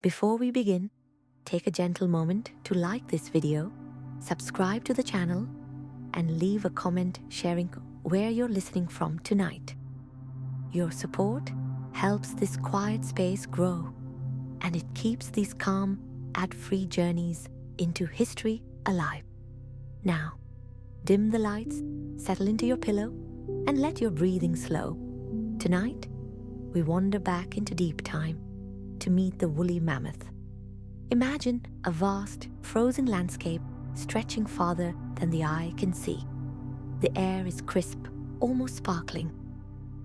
Before we begin, take a gentle moment to like this video, subscribe to the channel, and leave a comment sharing where you're listening from tonight. Your support helps this quiet space grow, and it keeps these calm, ad-free journeys into history alive. Now, dim the lights, settle into your pillow, and let your breathing slow. Tonight, we wander back into deep time to meet the woolly mammoth. Imagine a vast, frozen landscape stretching farther than the eye can see. The air is crisp, almost sparkling.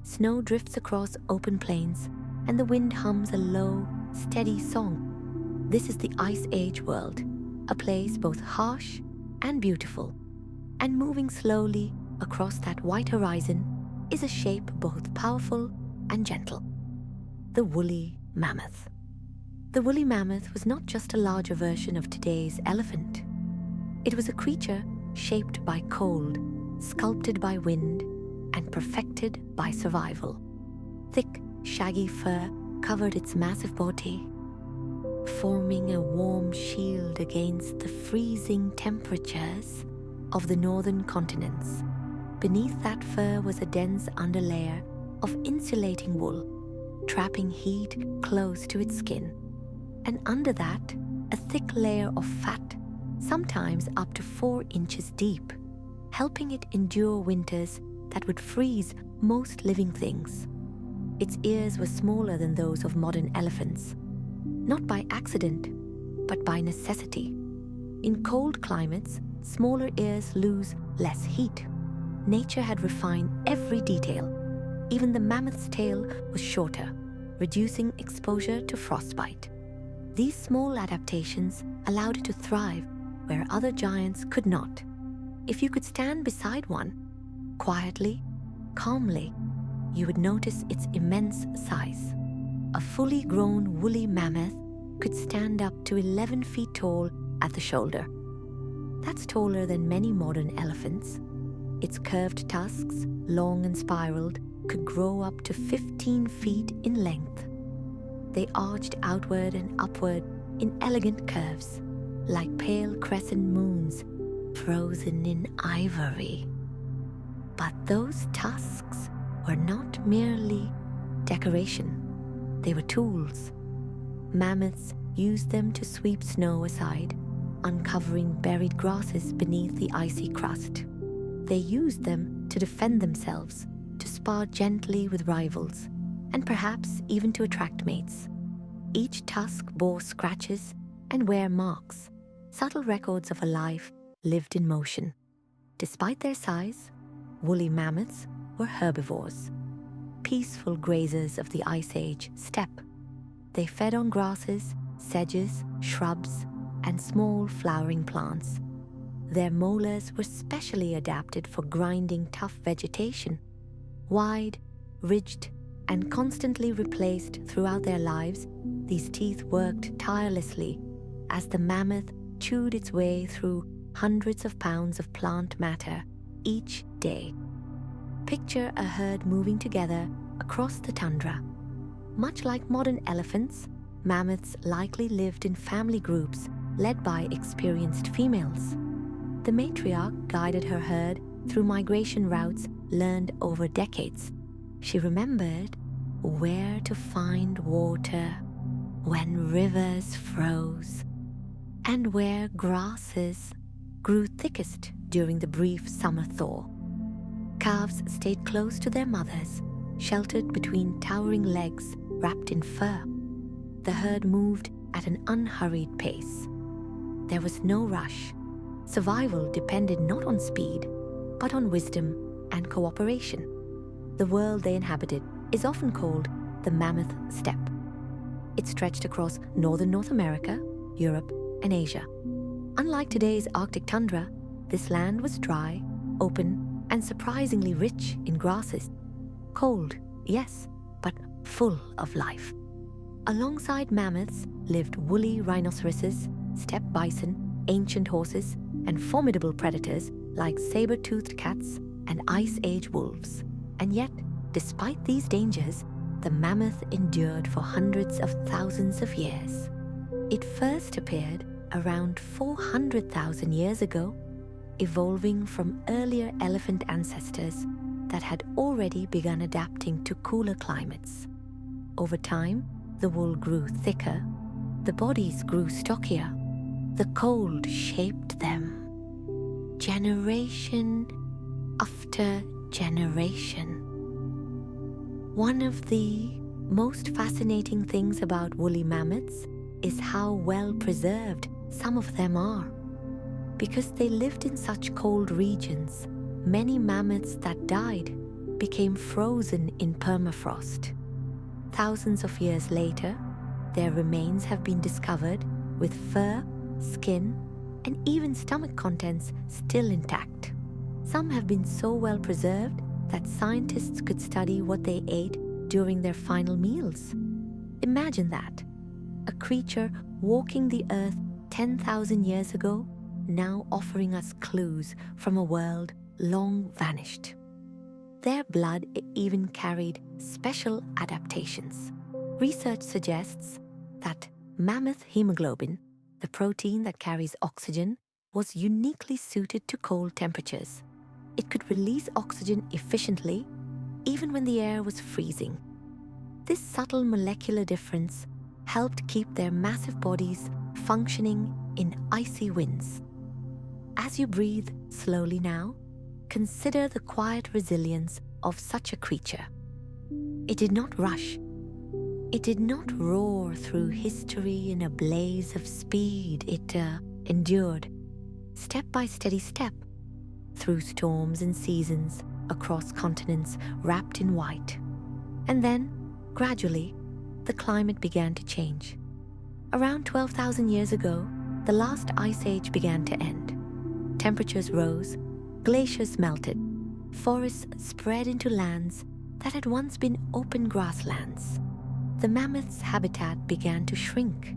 Snow drifts across open plains, and the wind hums a low, steady song. This is the Ice Age world, a place both harsh and beautiful. And moving slowly across that white horizon is a shape both powerful and gentle. The woolly mammoth. The woolly mammoth was not just a larger version of today's elephant. It was a creature shaped by cold, sculpted by wind, and perfected by survival. Thick, shaggy fur covered its massive body, forming a warm shield against the freezing temperatures of the northern continents. Beneath that fur was a dense underlayer of insulating wool, trapping heat close to its skin. And under that, a thick layer of fat, sometimes up to 4 inches deep, helping it endure winters that would freeze most living things. Its ears were smaller than those of modern elephants, not by accident, but by necessity. In cold climates, smaller ears lose less heat. Nature had refined every detail. Even the mammoth's tail was shorter, reducing exposure to frostbite. These small adaptations allowed it to thrive where other giants could not. If you could stand beside one, quietly, calmly, you would notice its immense size. A fully grown woolly mammoth could stand up to 11 feet tall at the shoulder. That's taller than many modern elephants. Its curved tusks, long and spiraled, could grow up to 15 feet in length. They arched outward and upward in elegant curves, like pale crescent moons frozen in ivory. But those tusks were not merely decoration. They were tools. Mammoths used them to sweep snow aside, uncovering buried grasses beneath the icy crust. They used them to defend themselves, to spar gently with rivals, and perhaps even to attract mates. Each tusk bore scratches and wear marks, subtle records of a life lived in motion. Despite their size, woolly mammoths were herbivores, peaceful grazers of the Ice Age steppe. They fed on grasses, sedges, shrubs, and small flowering plants. Their molars were specially adapted for grinding tough vegetation. Wide, ridged, and constantly replaced throughout their lives, these teeth worked tirelessly as the mammoth chewed its way through hundreds of pounds of plant matter each day. Picture a herd moving together across the tundra. Much like modern elephants, mammoths likely lived in family groups led by experienced females. The matriarch guided her herd through migration routes learned over decades. She remembered where to find water when rivers froze, and where grasses grew thickest during the brief summer thaw. Calves stayed close to their mothers, sheltered between towering legs wrapped in fur. The herd moved at an unhurried pace. There was no rush. Survival depended not on speed, but on wisdom and cooperation. The world they inhabited is often called the Mammoth Steppe. It stretched across northern North America, Europe, and Asia. Unlike today's Arctic tundra, this land was dry, open, and surprisingly rich in grasses. Cold, yes, but full of life. Alongside mammoths lived woolly rhinoceroses, steppe bison, ancient horses, and formidable predators like saber-toothed cats and Ice Age wolves. And yet, despite these dangers, the mammoth endured for hundreds of thousands of years. It first appeared around 400,000 years ago, evolving from earlier elephant ancestors that had already begun adapting to cooler climates. Over time, the wool grew thicker, the bodies grew stockier, the cold shaped them. Generation after generation. One of the most fascinating things about woolly mammoths is how well preserved some of them are. Because they lived in such cold regions, many mammoths that died became frozen in permafrost. Thousands of years later, their remains have been discovered with fur, skin, and even stomach contents still intact. Some have been so well preserved that scientists could study what they ate during their final meals. Imagine that. A creature walking the earth 10,000 years ago, now offering us clues from a world long vanished. Their blood even carried special adaptations. Research suggests that mammoth hemoglobin, the protein that carries oxygen, was uniquely suited to cold temperatures. It could release oxygen efficiently, even when the air was freezing. This subtle molecular difference helped keep their massive bodies functioning in icy winds. As you breathe slowly now, consider the quiet resilience of such a creature. It did not rush. It did not roar through history in a blaze of speed. It endured, step by steady step, through storms and seasons, across continents wrapped in white. And then, gradually, the climate began to change. Around 12,000 years ago, the last ice age began to end. Temperatures rose, glaciers melted, forests spread into lands that had once been open grasslands. The mammoths' habitat began to shrink.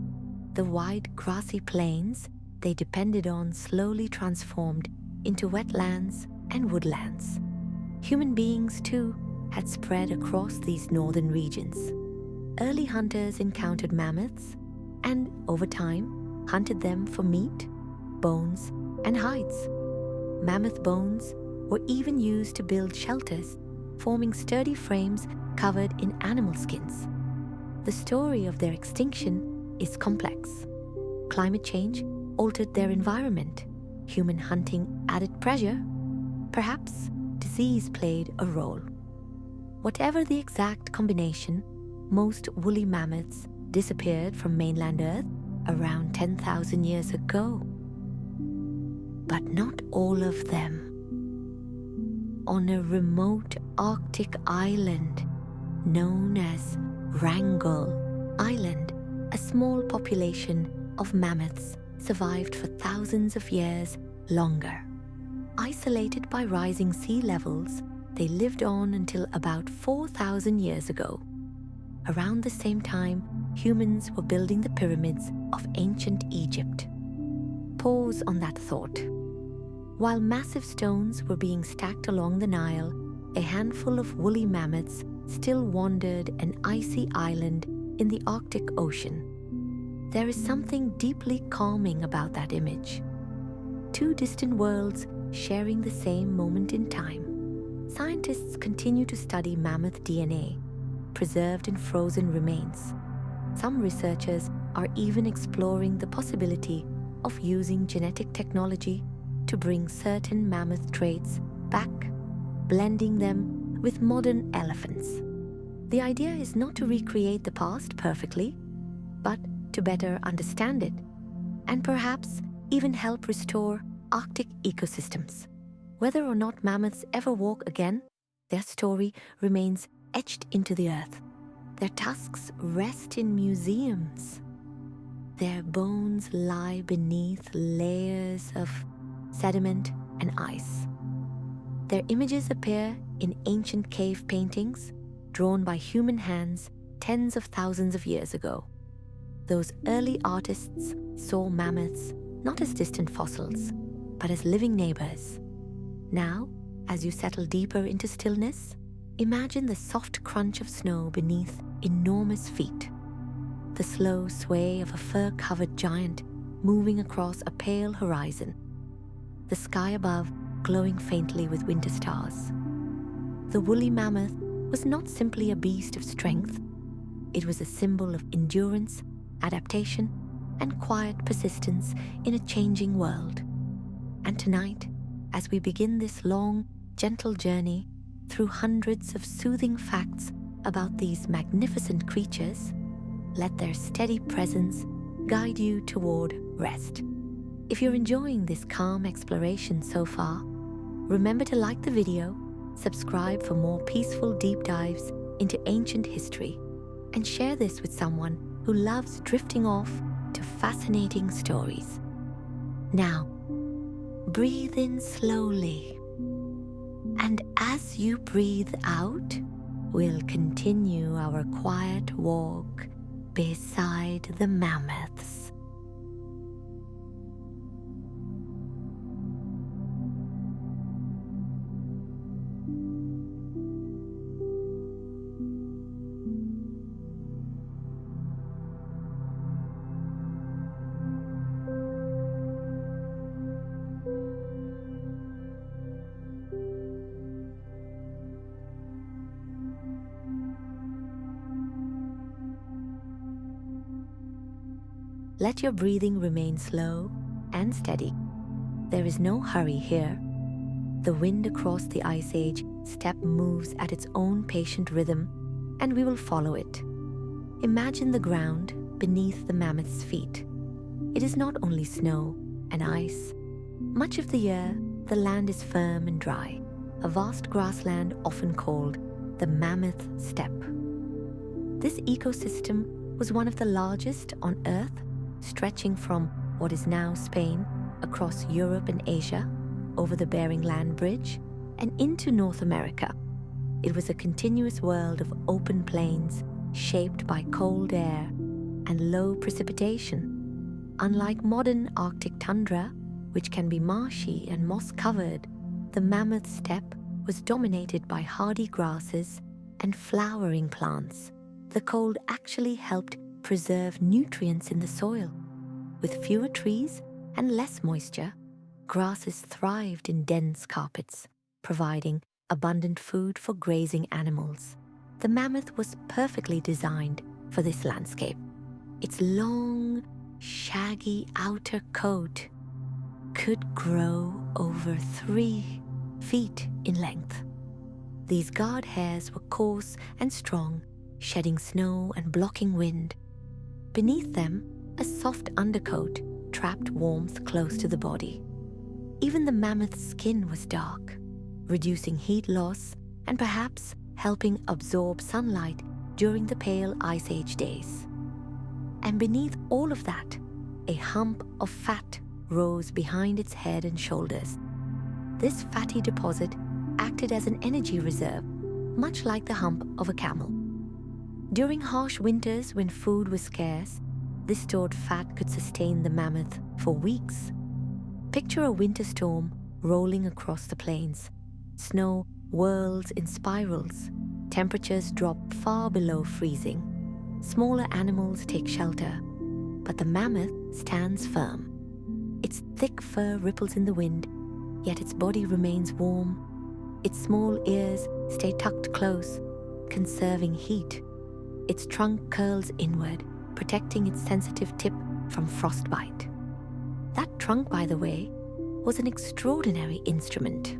The wide grassy plains they depended on slowly transformed into wetlands and woodlands. Human beings, too, had spread across these northern regions. Early hunters encountered mammoths and, over time, hunted them for meat, bones, and hides. Mammoth bones were even used to build shelters, forming sturdy frames covered in animal skins. The story of their extinction is complex. Climate change altered their environment. Human hunting added pressure. Perhaps disease played a role. Whatever the exact combination, most woolly mammoths disappeared from mainland Earth around 10,000 years ago. But not all of them. On a remote Arctic island known as Wrangel Island, a small population of mammoths survived for thousands of years longer. Isolated by rising sea levels, they lived on until about 4,000 years ago. Around the same time, humans were building the pyramids of ancient Egypt. Pause on that thought. While massive stones were being stacked along the Nile, a handful of woolly mammoths still wandered an icy island in the Arctic Ocean. There is something deeply calming about that image. Two distant worlds sharing the same moment in time. Scientists continue to study mammoth DNA, preserved in frozen remains. Some researchers are even exploring the possibility of using genetic technology to bring certain mammoth traits back, blending them with modern elephants. The idea is not to recreate the past perfectly, but to better understand it, and perhaps even help restore Arctic ecosystems. Whether or not mammoths ever walk again, their story remains etched into the earth. Their tusks rest in museums. Their bones lie beneath layers of sediment and ice. Their images appear in ancient cave paintings drawn by human hands tens of thousands of years ago. Those early artists saw mammoths not as distant fossils, but as living neighbors. Now, as you settle deeper into stillness, imagine the soft crunch of snow beneath enormous feet. the slow sway of a fur-covered giant moving across a pale horizon, the sky above glowing faintly with winter stars. The woolly mammoth was not simply a beast of strength. It was a symbol of endurance, adaptation, and quiet persistence in a changing world. And tonight, as we begin this long, gentle journey through hundreds of soothing facts about these magnificent creatures, let their steady presence guide you toward rest. If you're enjoying this calm exploration so far, remember to like the video, subscribe for more peaceful deep dives into ancient history, and share this with someone who loves drifting off to fascinating stories. Now, breathe in slowly, and as you breathe out, we'll continue our quiet walk beside the mammoths. Let your breathing remain slow and steady. There is no hurry here. The wind across the Ice Age steppe moves at its own patient rhythm, and we will follow it. Imagine the ground beneath the mammoth's feet. It is not only snow and ice. Much of the year, the land is firm and dry, a vast grassland often called the Mammoth steppe. This ecosystem was one of the largest on Earth, stretching from what is now Spain across Europe and Asia, over the Bering Land Bridge, and into North America. It was a continuous world of open plains shaped by cold air and low precipitation. Unlike modern Arctic tundra, which can be marshy and moss-covered, the Mammoth steppe was dominated by hardy grasses and flowering plants. The cold actually helped preserve nutrients in the soil. With fewer trees and less moisture, grasses thrived in dense carpets, providing abundant food for grazing animals. The mammoth was perfectly designed for this landscape. Its long, shaggy outer coat could grow over 3 feet in length. These guard hairs were coarse and strong, shedding snow and blocking wind. Beneath them, a soft undercoat trapped warmth close to the body. Even the mammoth's skin was dark, reducing heat loss and perhaps helping absorb sunlight during the pale Ice Age days. And beneath all of that, a hump of fat rose behind its head and shoulders. This fatty deposit acted as an energy reserve, much like the hump of a camel. During harsh winters when food was scarce, this stored fat could sustain the mammoth for weeks. Picture a winter storm rolling across the plains. Snow whirls in spirals. Temperatures drop far below freezing. Smaller animals take shelter, but the mammoth stands firm. Its thick fur ripples in the wind, yet its body remains warm. Its small ears stay tucked close, conserving heat. Its trunk curls inward, protecting its sensitive tip from frostbite. That trunk, by the way, was an extraordinary instrument.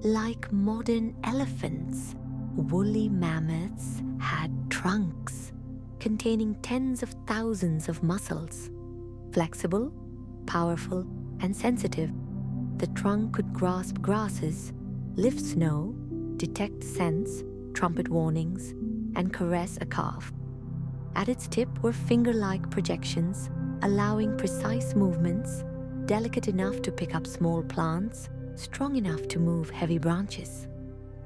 Like modern elephants, woolly mammoths had trunks containing tens of thousands of muscles. Flexible, powerful, and sensitive, the trunk could grasp grasses, lift snow, detect scents, trumpet warnings, and caress a calf. At its tip were finger-like projections, allowing precise movements, delicate enough to pick up small plants, strong enough to move heavy branches.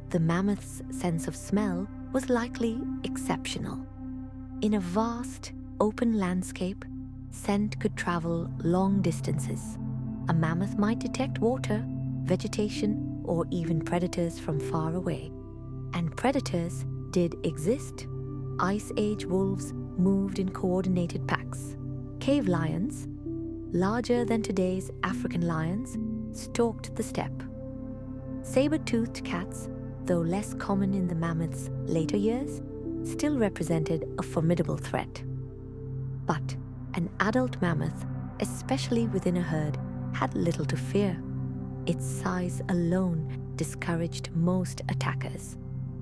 The mammoth's sense of smell was likely exceptional. In a vast, open landscape, scent could travel long distances. A mammoth might detect water, vegetation, or even predators from far away. And predators did exist. Ice Age wolves moved in coordinated packs. Cave lions, larger than today's African lions, stalked the steppe. Saber-toothed cats, though less common in the mammoth's later years, still represented a formidable threat. But an adult mammoth, especially within a herd, had little to fear. Its size alone discouraged most attackers.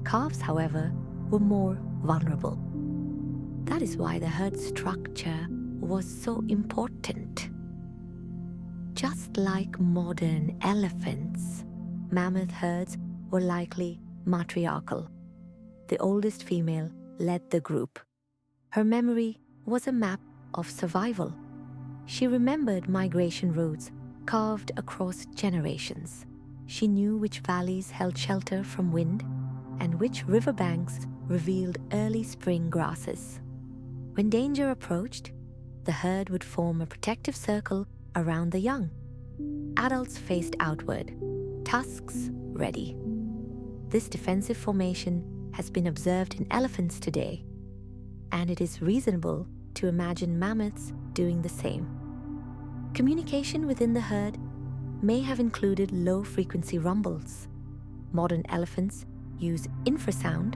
Calves, however, were more vulnerable. That is why the herd structure was so important. Just like modern elephants, mammoth herds were likely matriarchal. The oldest female led the group. Her memory was a map of survival. She remembered migration routes carved across generations. She knew which valleys held shelter from wind and which riverbanks revealed early spring grasses. When danger approached, the herd would form a protective circle around the young. Adults faced outward, tusks ready. This defensive formation has been observed in elephants today, and it is reasonable to imagine mammoths doing the same. Communication within the herd may have included low-frequency rumbles. Modern elephants use infrasound,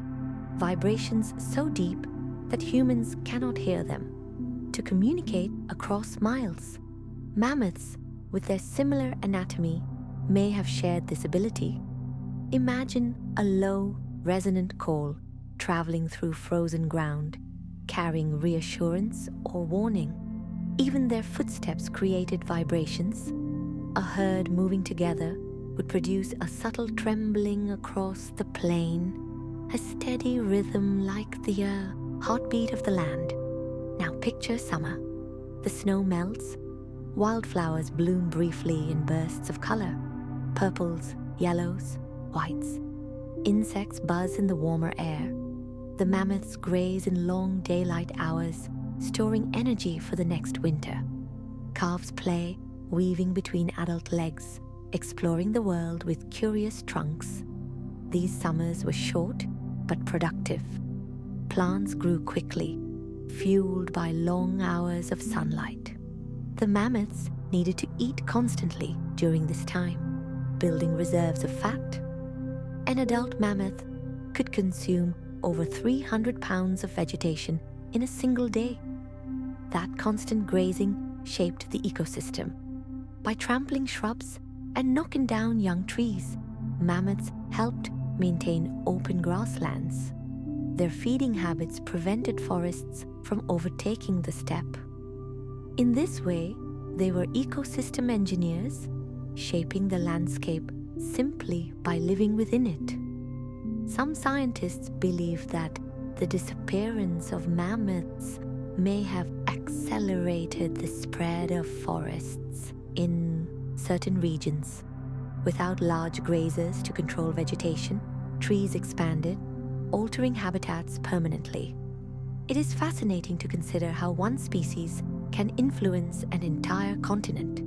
vibrations so deep that humans cannot hear them, to communicate across miles. Mammoths, with their similar anatomy, may have shared this ability. Imagine a low, resonant call traveling through frozen ground, carrying reassurance or warning. Even their footsteps created vibrations. A herd moving together would produce a subtle trembling across the plain, a steady rhythm like the heartbeat of the land. Now picture summer. The snow melts, wildflowers bloom briefly in bursts of color, purples, yellows, whites. Insects buzz in the warmer air. The mammoths graze in long daylight hours, storing energy for the next winter. Calves play, weaving between adult legs, exploring the world with curious trunks. These summers were short but productive. Plants grew quickly, fueled by long hours of sunlight. The mammoths needed to eat constantly during this time, building reserves of fat. An adult mammoth could consume over 300 pounds of vegetation in a single day. That constant grazing shaped the ecosystem. By trampling shrubs and knocking down young trees, mammoths helped maintain open grasslands. Their feeding habits prevented forests from overtaking the steppe. In this way, they were ecosystem engineers, shaping the landscape simply by living within it. Some scientists believe that the disappearance of mammoths may have accelerated the spread of forests in certain regions. Without large grazers to control vegetation, trees expanded, altering habitats permanently. It is fascinating to consider how one species can influence an entire continent.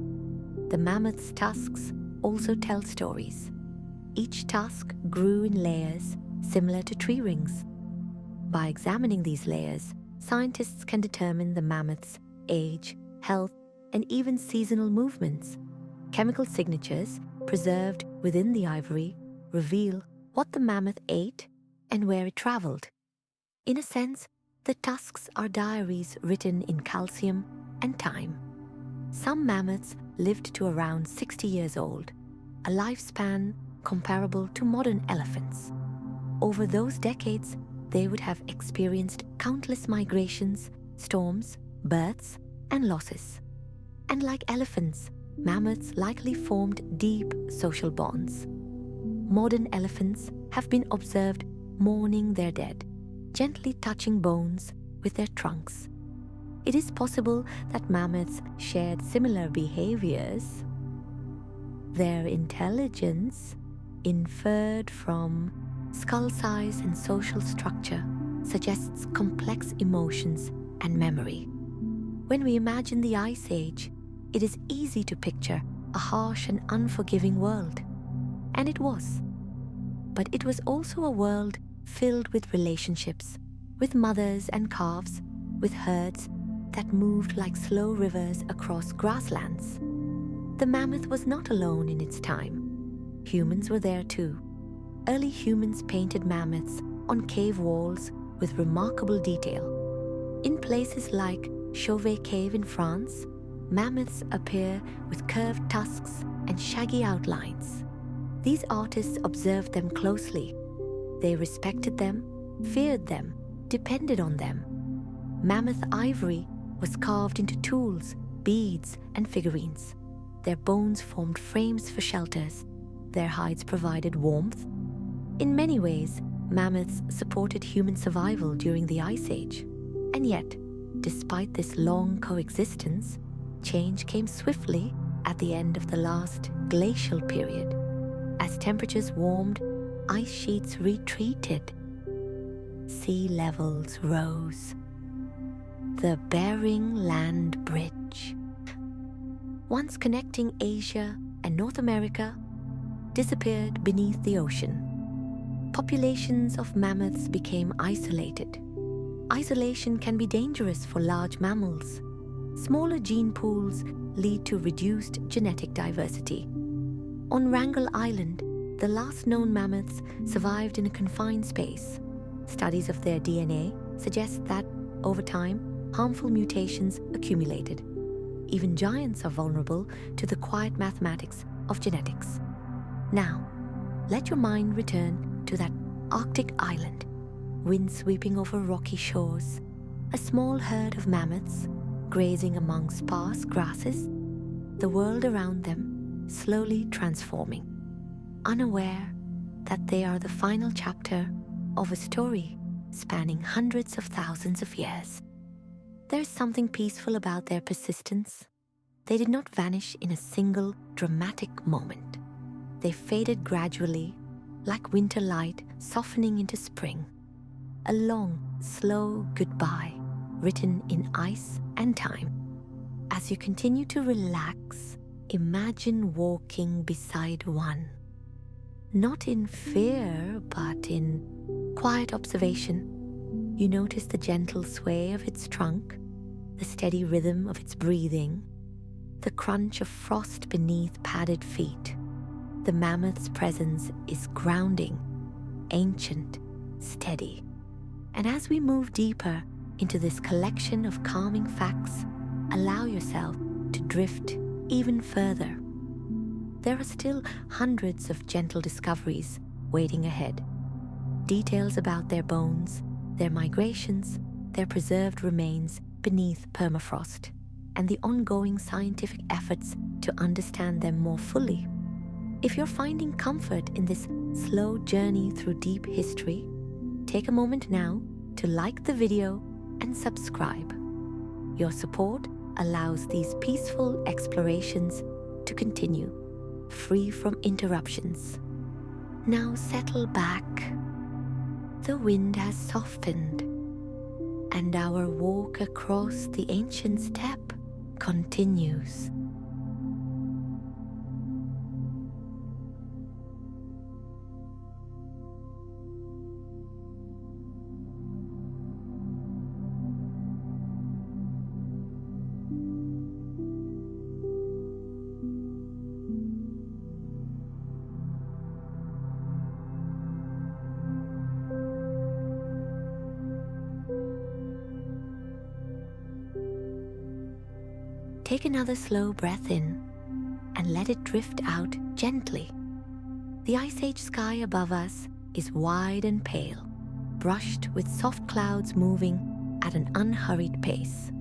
The mammoth's tusks also tell stories. Each tusk grew in layers similar to tree rings. By examining these layers, scientists can determine the mammoth's age, health, and even seasonal movements. Chemical signatures preserved within the ivory reveal what the mammoth ate and where it traveled. In a sense, the tusks are diaries written in calcium and time. Some mammoths lived to around 60 years old, a lifespan comparable to modern elephants. Over those decades, they would have experienced countless migrations, storms, births, and losses. And like elephants, mammoths likely formed deep social bonds. Modern elephants have been observed mourning their dead, gently touching bones with their trunks. It is possible that mammoths shared similar behaviors. Their intelligence, inferred from skull size and social structure, suggests complex emotions and memory. When we imagine the Ice Age, it is easy to picture a harsh and unforgiving world. And it was. But it was also a world filled with relationships, with mothers and calves with herds that moved like slow rivers across grasslands. The mammoth was not alone in its time. Humans were there too. Early humans painted mammoths on cave walls with remarkable detail. In places like Chauvet Cave in France, mammoths appear with curved tusks and shaggy outlines. These artists observed them closely. They respected them, feared them, depended on them. Mammoth ivory was carved into tools, beads, and figurines. Their bones formed frames for shelters. Their hides provided warmth. In many ways, mammoths supported human survival during the Ice Age. And yet, despite this long coexistence, change came swiftly at the end of the last glacial period. As temperatures warmed, ice sheets retreated. Sea levels rose. The Bering Land Bridge, once connecting Asia and North America, disappeared beneath the ocean. Populations of mammoths became isolated. Isolation can be dangerous for large mammals. Smaller gene pools lead to reduced genetic diversity. On Wrangel Island, the last known mammoths survived in a confined space. Studies of their DNA suggest that, over time, harmful mutations accumulated. Even giants are vulnerable to the quiet mathematics of genetics. Now, let your mind return to that Arctic island, wind sweeping over rocky shores, a small herd of mammoths grazing among sparse grasses, the world around them slowly transforming, unaware that they are the final chapter of a story spanning hundreds of thousands of years. There's something peaceful about their persistence. They did not vanish in a single dramatic moment. They faded gradually, like winter light softening into spring. A long, slow goodbye, written in ice and time. As you continue to relax, imagine walking beside one. Not in fear, but in quiet observation. You notice the gentle sway of its trunk, the steady rhythm of its breathing, the crunch of frost beneath padded feet. The mammoth's presence is grounding, ancient, steady. And as we move deeper into this collection of calming facts, allow yourself to drift even further. There are still hundreds of gentle discoveries waiting ahead. Details about their bones, their migrations, their preserved remains beneath permafrost, and the ongoing scientific efforts to understand them more fully. If you're finding comfort in this slow journey through deep history, take a moment now to like the video and subscribe. Your support allows these peaceful explorations to continue, free from interruptions. Now settle back. The wind has softened, and our walk across the ancient steppe continues. Take another slow breath in and let it drift out gently. The Ice Age sky above us is wide and pale, brushed with soft clouds moving at an unhurried pace.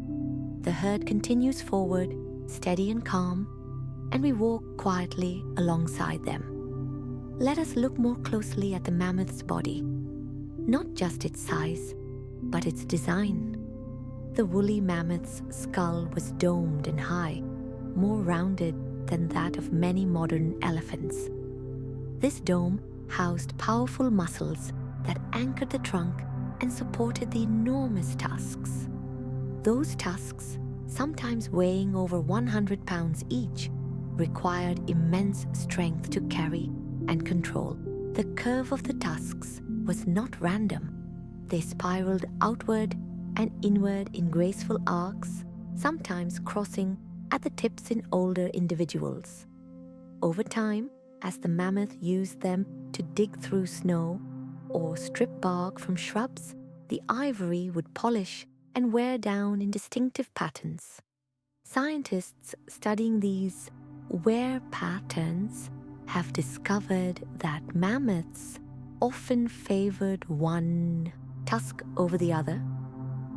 The herd continues forward, steady and calm, and we walk quietly alongside them. Let us look more closely at the mammoth's body, not just its size, but its design. The woolly mammoth's skull was domed and high, more rounded than that of many modern elephants. This dome housed powerful muscles that anchored the trunk and supported the enormous tusks. Those tusks, sometimes weighing over 100 pounds each, required immense strength to carry and control. The curve of the tusks was not random. They spiraled outward, and inward in graceful arcs, sometimes crossing at the tips in older individuals. Over time, as the mammoth used them to dig through snow or strip bark from shrubs, the ivory would polish and wear down in distinctive patterns. Scientists studying these wear patterns have discovered that mammoths often favored one tusk over the other,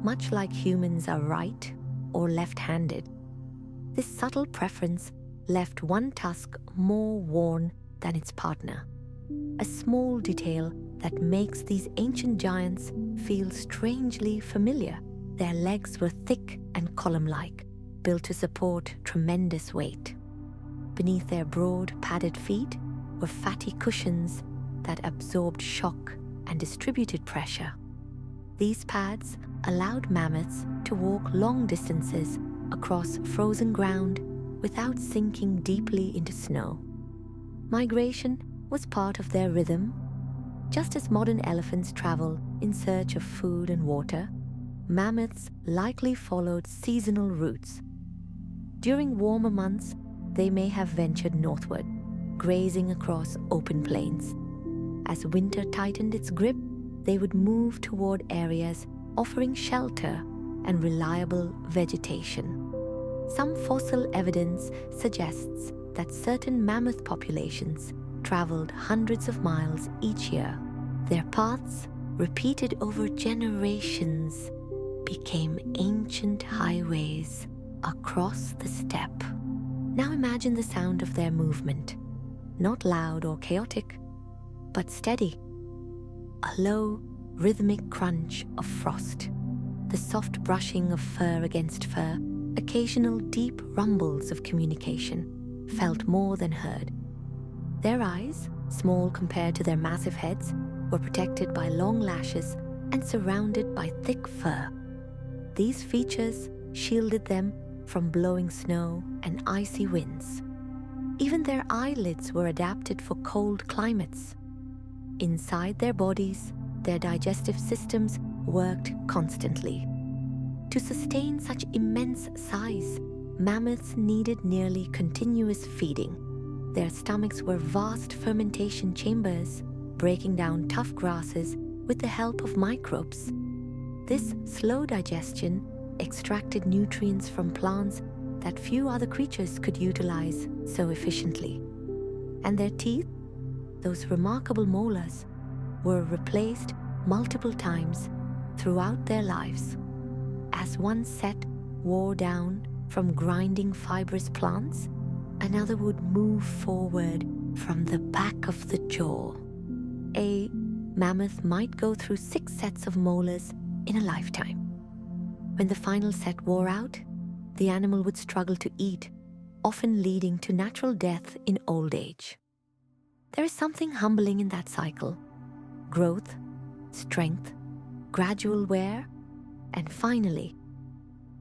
much like humans are right or left-handed. This subtle preference left one tusk more worn than its partner, a small detail that makes these ancient giants feel strangely familiar. Their legs were thick and column-like, built to support tremendous weight. Beneath their broad, padded feet were fatty cushions that absorbed shock and distributed pressure. These pads allowed mammoths to walk long distances across frozen ground without sinking deeply into snow. Migration was part of their rhythm. Just as modern elephants travel in search of food and water, mammoths likely followed seasonal routes. During warmer months, they may have ventured northward, grazing across open plains. As winter tightened its grip, they would move toward areas offering shelter and reliable vegetation. Some fossil evidence suggests that certain mammoth populations traveled hundreds of miles each year. Their paths, repeated over generations, became ancient highways across the steppe. Now imagine the sound of their movement, not loud or chaotic, but steady. A low, rhythmic crunch of frost, the soft brushing of fur against fur, occasional deep rumbles of communication, felt more than heard. Their eyes, small compared to their massive heads, were protected by long lashes and surrounded by thick fur. These features shielded them from blowing snow and icy winds. Even their eyelids were adapted for cold climates. Inside their bodies, their digestive systems worked constantly. To sustain such immense size, mammoths needed nearly continuous feeding. Their stomachs were vast fermentation chambers, breaking down tough grasses with the help of microbes. This slow digestion extracted nutrients from plants that few other creatures could utilize so efficiently. And their teeth, those remarkable molars, were replaced multiple times throughout their lives. As one set wore down from grinding fibrous plants, another would move forward from the back of the jaw. A mammoth might go through 6 sets of molars in a lifetime. When the final set wore out, the animal would struggle to eat, often leading to natural death in old age. There is something humbling in that cycle. Growth, strength, gradual wear, and finally,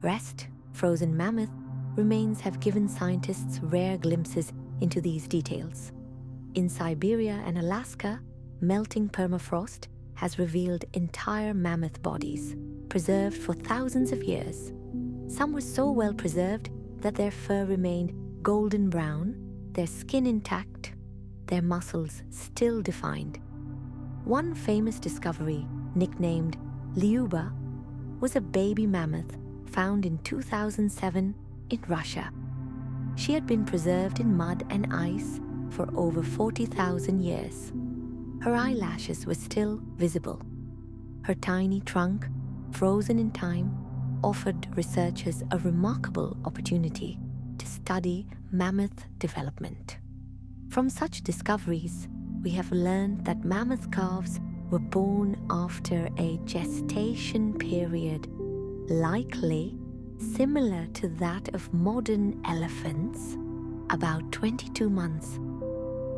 rest. Frozen mammoth remains have given scientists rare glimpses into these details. In Siberia and Alaska, melting permafrost has revealed entire mammoth bodies, preserved for thousands of years. Some were so well preserved that their fur remained golden brown, their skin intact, their muscles still defined. One famous discovery, nicknamed Lyuba, was a baby mammoth found in 2007 in Russia. She had been preserved in mud and ice for over 40,000 years. Her eyelashes were still visible. Her tiny trunk, frozen in time, offered researchers a remarkable opportunity to study mammoth development. From such discoveries, we have learned that mammoth calves were born after a gestation period likely similar to that of modern elephants, about 22 months,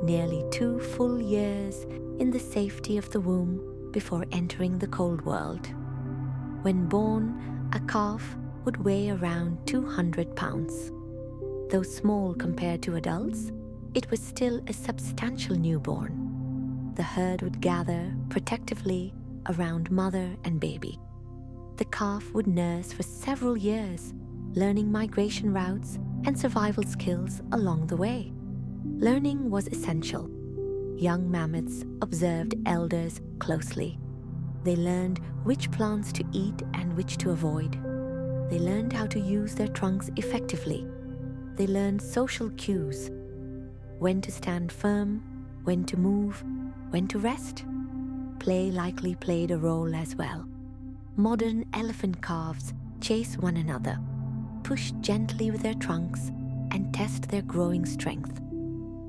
nearly 2 full years in the safety of the womb before entering the cold world. When born, a calf would weigh around 200 pounds. Though small compared to adults, it was still a substantial newborn. The herd would gather protectively around mother and baby. the calf would nurse for several years, learning migration routes and survival skills along the way. Learning was essential. Young mammoths observed elders closely. They learned which plants to eat and which to avoid. They learned how to use their trunks effectively. They learned social cues: when to stand firm, when to move, when to rest. Play likely played a role as well. Modern elephant calves chase one another, push gently with their trunks, and test their growing strength.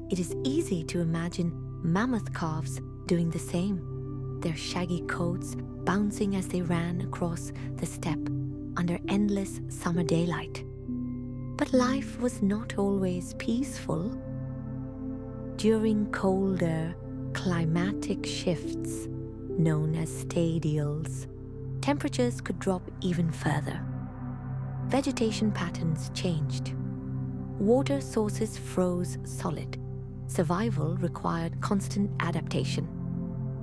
It is easy to imagine mammoth calves doing the same, their shaggy coats bouncing as they ran across the steppe under endless summer daylight. But life was not always peaceful. During colder climatic shifts, known as stadials, temperatures could drop even further. Vegetation patterns changed. Water sources froze solid. Survival required constant adaptation.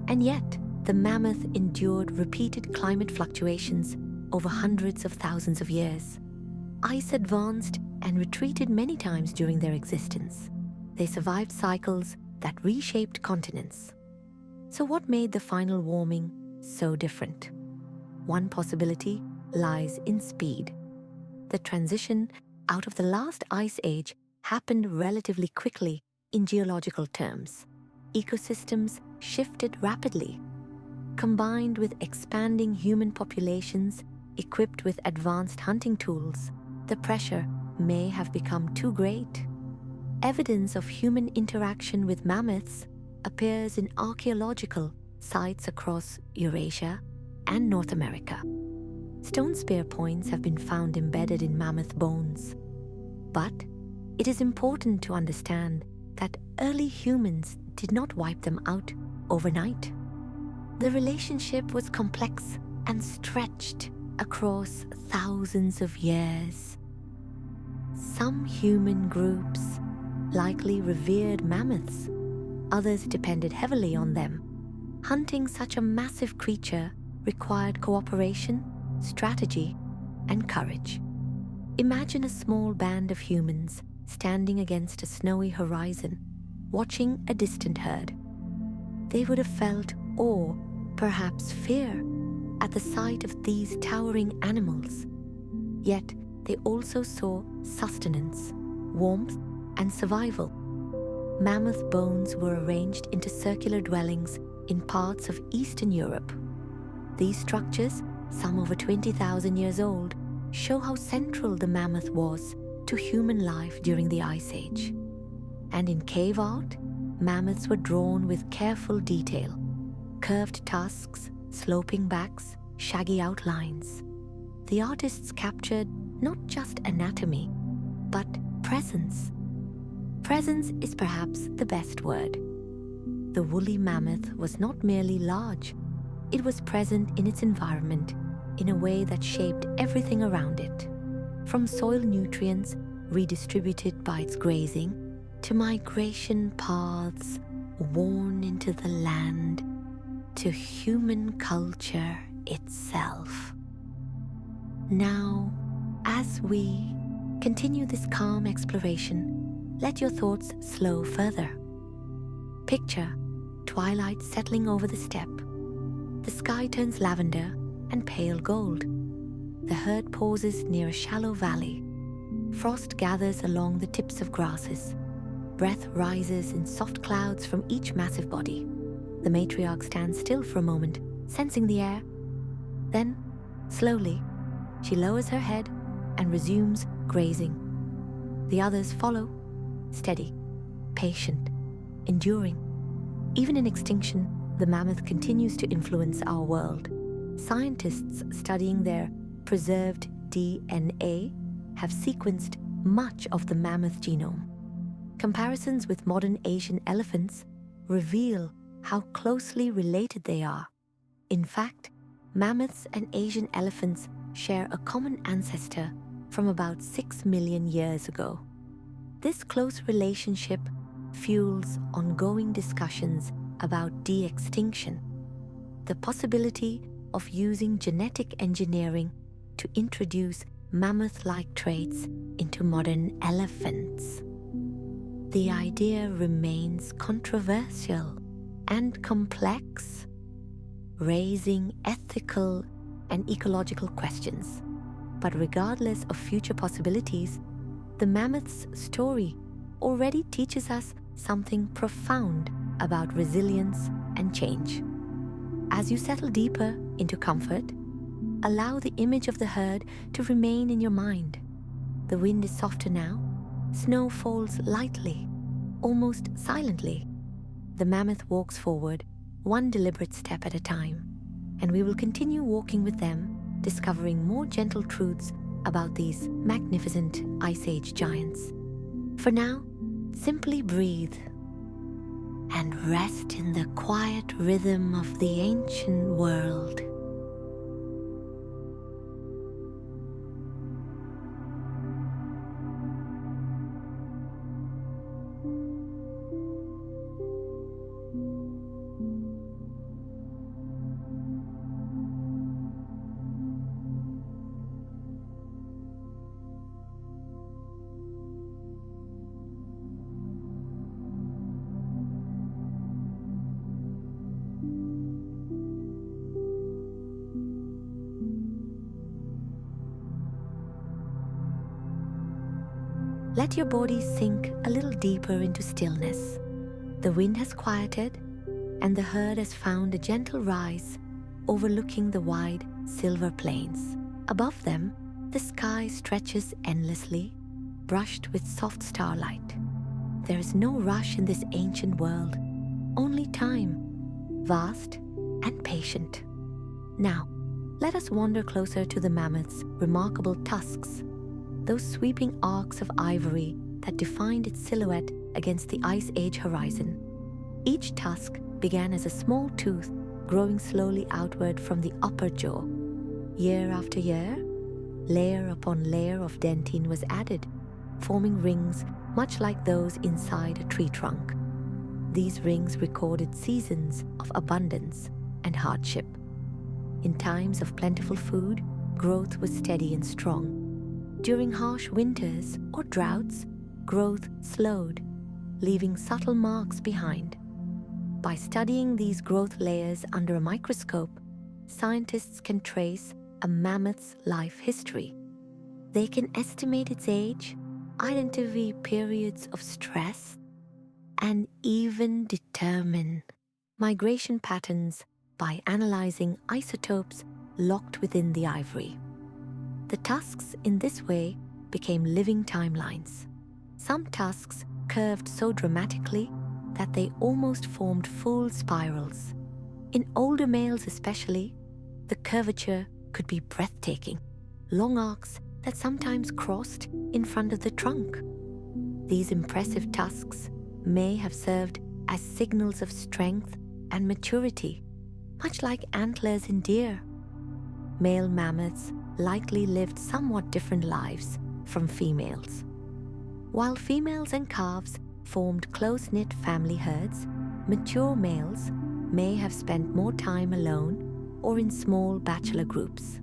And yet, the mammoth endured repeated climate fluctuations over hundreds of thousands of years. Ice advanced and retreated many times during their existence. They survived cycles that reshaped continents. So what made the final warming so different? One possibility lies in speed. The transition out of the last ice age happened relatively quickly in geological terms. Ecosystems shifted rapidly. Combined with expanding human populations equipped with advanced hunting tools, the pressure may have become too great. Evidence of human interaction with mammoths appears in archaeological sites across Eurasia and North America. Stone spear points have been found embedded in mammoth bones. But it is important to understand that early humans did not wipe them out overnight. The relationship was complex and stretched across thousands of years. Some human groups likely revered mammoths. Others depended heavily on them. Hunting such a massive creature required cooperation, strategy, and courage. Imagine a small band of humans standing against a snowy horizon, watching a distant herd. They would have felt awe, perhaps fear, at the sight of these towering animals. Yet they also saw sustenance, warmth, and survival. Mammoth bones were arranged into circular dwellings in parts of Eastern Europe. These structures, some over 20,000 years old, show how central the mammoth was to human life during the Ice Age. And in cave art, mammoths were drawn with careful detail: curved tusks, sloping backs, shaggy outlines. The artists captured not just anatomy, but presence. Presence is perhaps the best word. The woolly mammoth was not merely large, it was present in its environment in a way that shaped everything around it, from soil nutrients redistributed by its grazing to migration paths worn into the land to human culture itself. Now, as we continue this calm exploration, let your thoughts slow further. Picture twilight settling over the steppe. The sky turns lavender and pale gold. The herd pauses near a shallow valley. Frost gathers along the tips of grasses. Breath rises in soft clouds from each massive body. The matriarch stands still for a moment, sensing the air. Then, slowly, she lowers her head and resumes grazing. The others follow, steady, patient, enduring. Even in extinction, the mammoth continues to influence our world. Scientists studying their preserved DNA have sequenced much of the mammoth genome. Comparisons with modern Asian elephants reveal how closely related they are. In fact, mammoths and Asian elephants share a common ancestor from about 6 million years ago. This close relationship fuels ongoing discussions about de-extinction. The possibility of using genetic engineering to introduce mammoth-like traits into modern elephants. The idea remains controversial and complex, raising ethical and ecological questions. But regardless of future possibilities, the mammoth's story already teaches us something profound about resilience and change. As you settle deeper into comfort, allow the image of the herd to remain in your mind. The wind is softer now, snow falls lightly, almost silently. The mammoth walks forward, one deliberate step at a time, and we will continue walking with them, discovering more gentle truths about these magnificent Ice Age giants. For now, simply breathe and rest in the quiet rhythm of the ancient world. Let your body sink a little deeper into stillness. The wind has quieted, and the herd has found a gentle rise overlooking the wide silver plains. Above them, the sky stretches endlessly, brushed with soft starlight. There is no rush in this ancient world, only time, vast and patient. Now, let us wander closer to the mammoth's remarkable tusks, those sweeping arcs of ivory that defined its silhouette against the Ice Age horizon. Each tusk began as a small tooth growing slowly outward from the upper jaw. Year after year, layer upon layer of dentine was added, forming rings much like those inside a tree trunk. These rings recorded seasons of abundance and hardship. In times of plentiful food, growth was steady and strong. During harsh winters or droughts, growth slowed, leaving subtle marks behind. By studying these growth layers under a microscope, scientists can trace a mammoth's life history. They can estimate its age, identify periods of stress, and even determine migration patterns by analyzing isotopes locked within the ivory. The tusks in this way became living timelines. Some tusks curved so dramatically that they almost formed full spirals. In older males especially, the curvature could be breathtaking, long arcs that sometimes crossed in front of the trunk. These impressive tusks may have served as signals of strength and maturity, much like antlers in deer. Male mammoths likely lived somewhat different lives from females. While females and calves formed close-knit family herds, mature males may have spent more time alone or in small bachelor groups.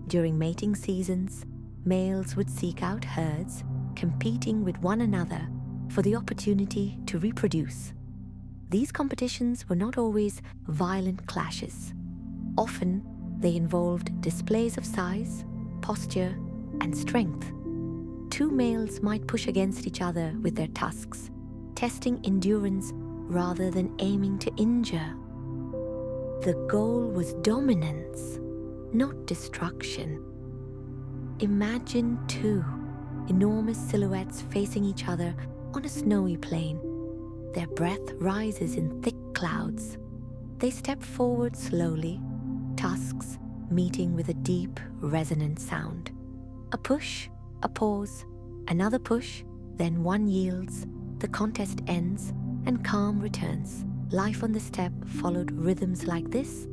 During mating seasons, males would seek out herds, competing with one another for the opportunity to reproduce. These competitions were not always violent clashes. Often, they involved displays of size, posture, and strength. Two males might push against each other with their tusks, testing endurance rather than aiming to injure. The goal was dominance, not destruction. Imagine two enormous silhouettes facing each other on a snowy plain. Their breath rises in thick clouds. They step forward slowly, tusks meeting with a deep, resonant sound. A push, a pause, another push, then one yields, the contest ends, and calm returns. Life on the steppe followed rhythms like this: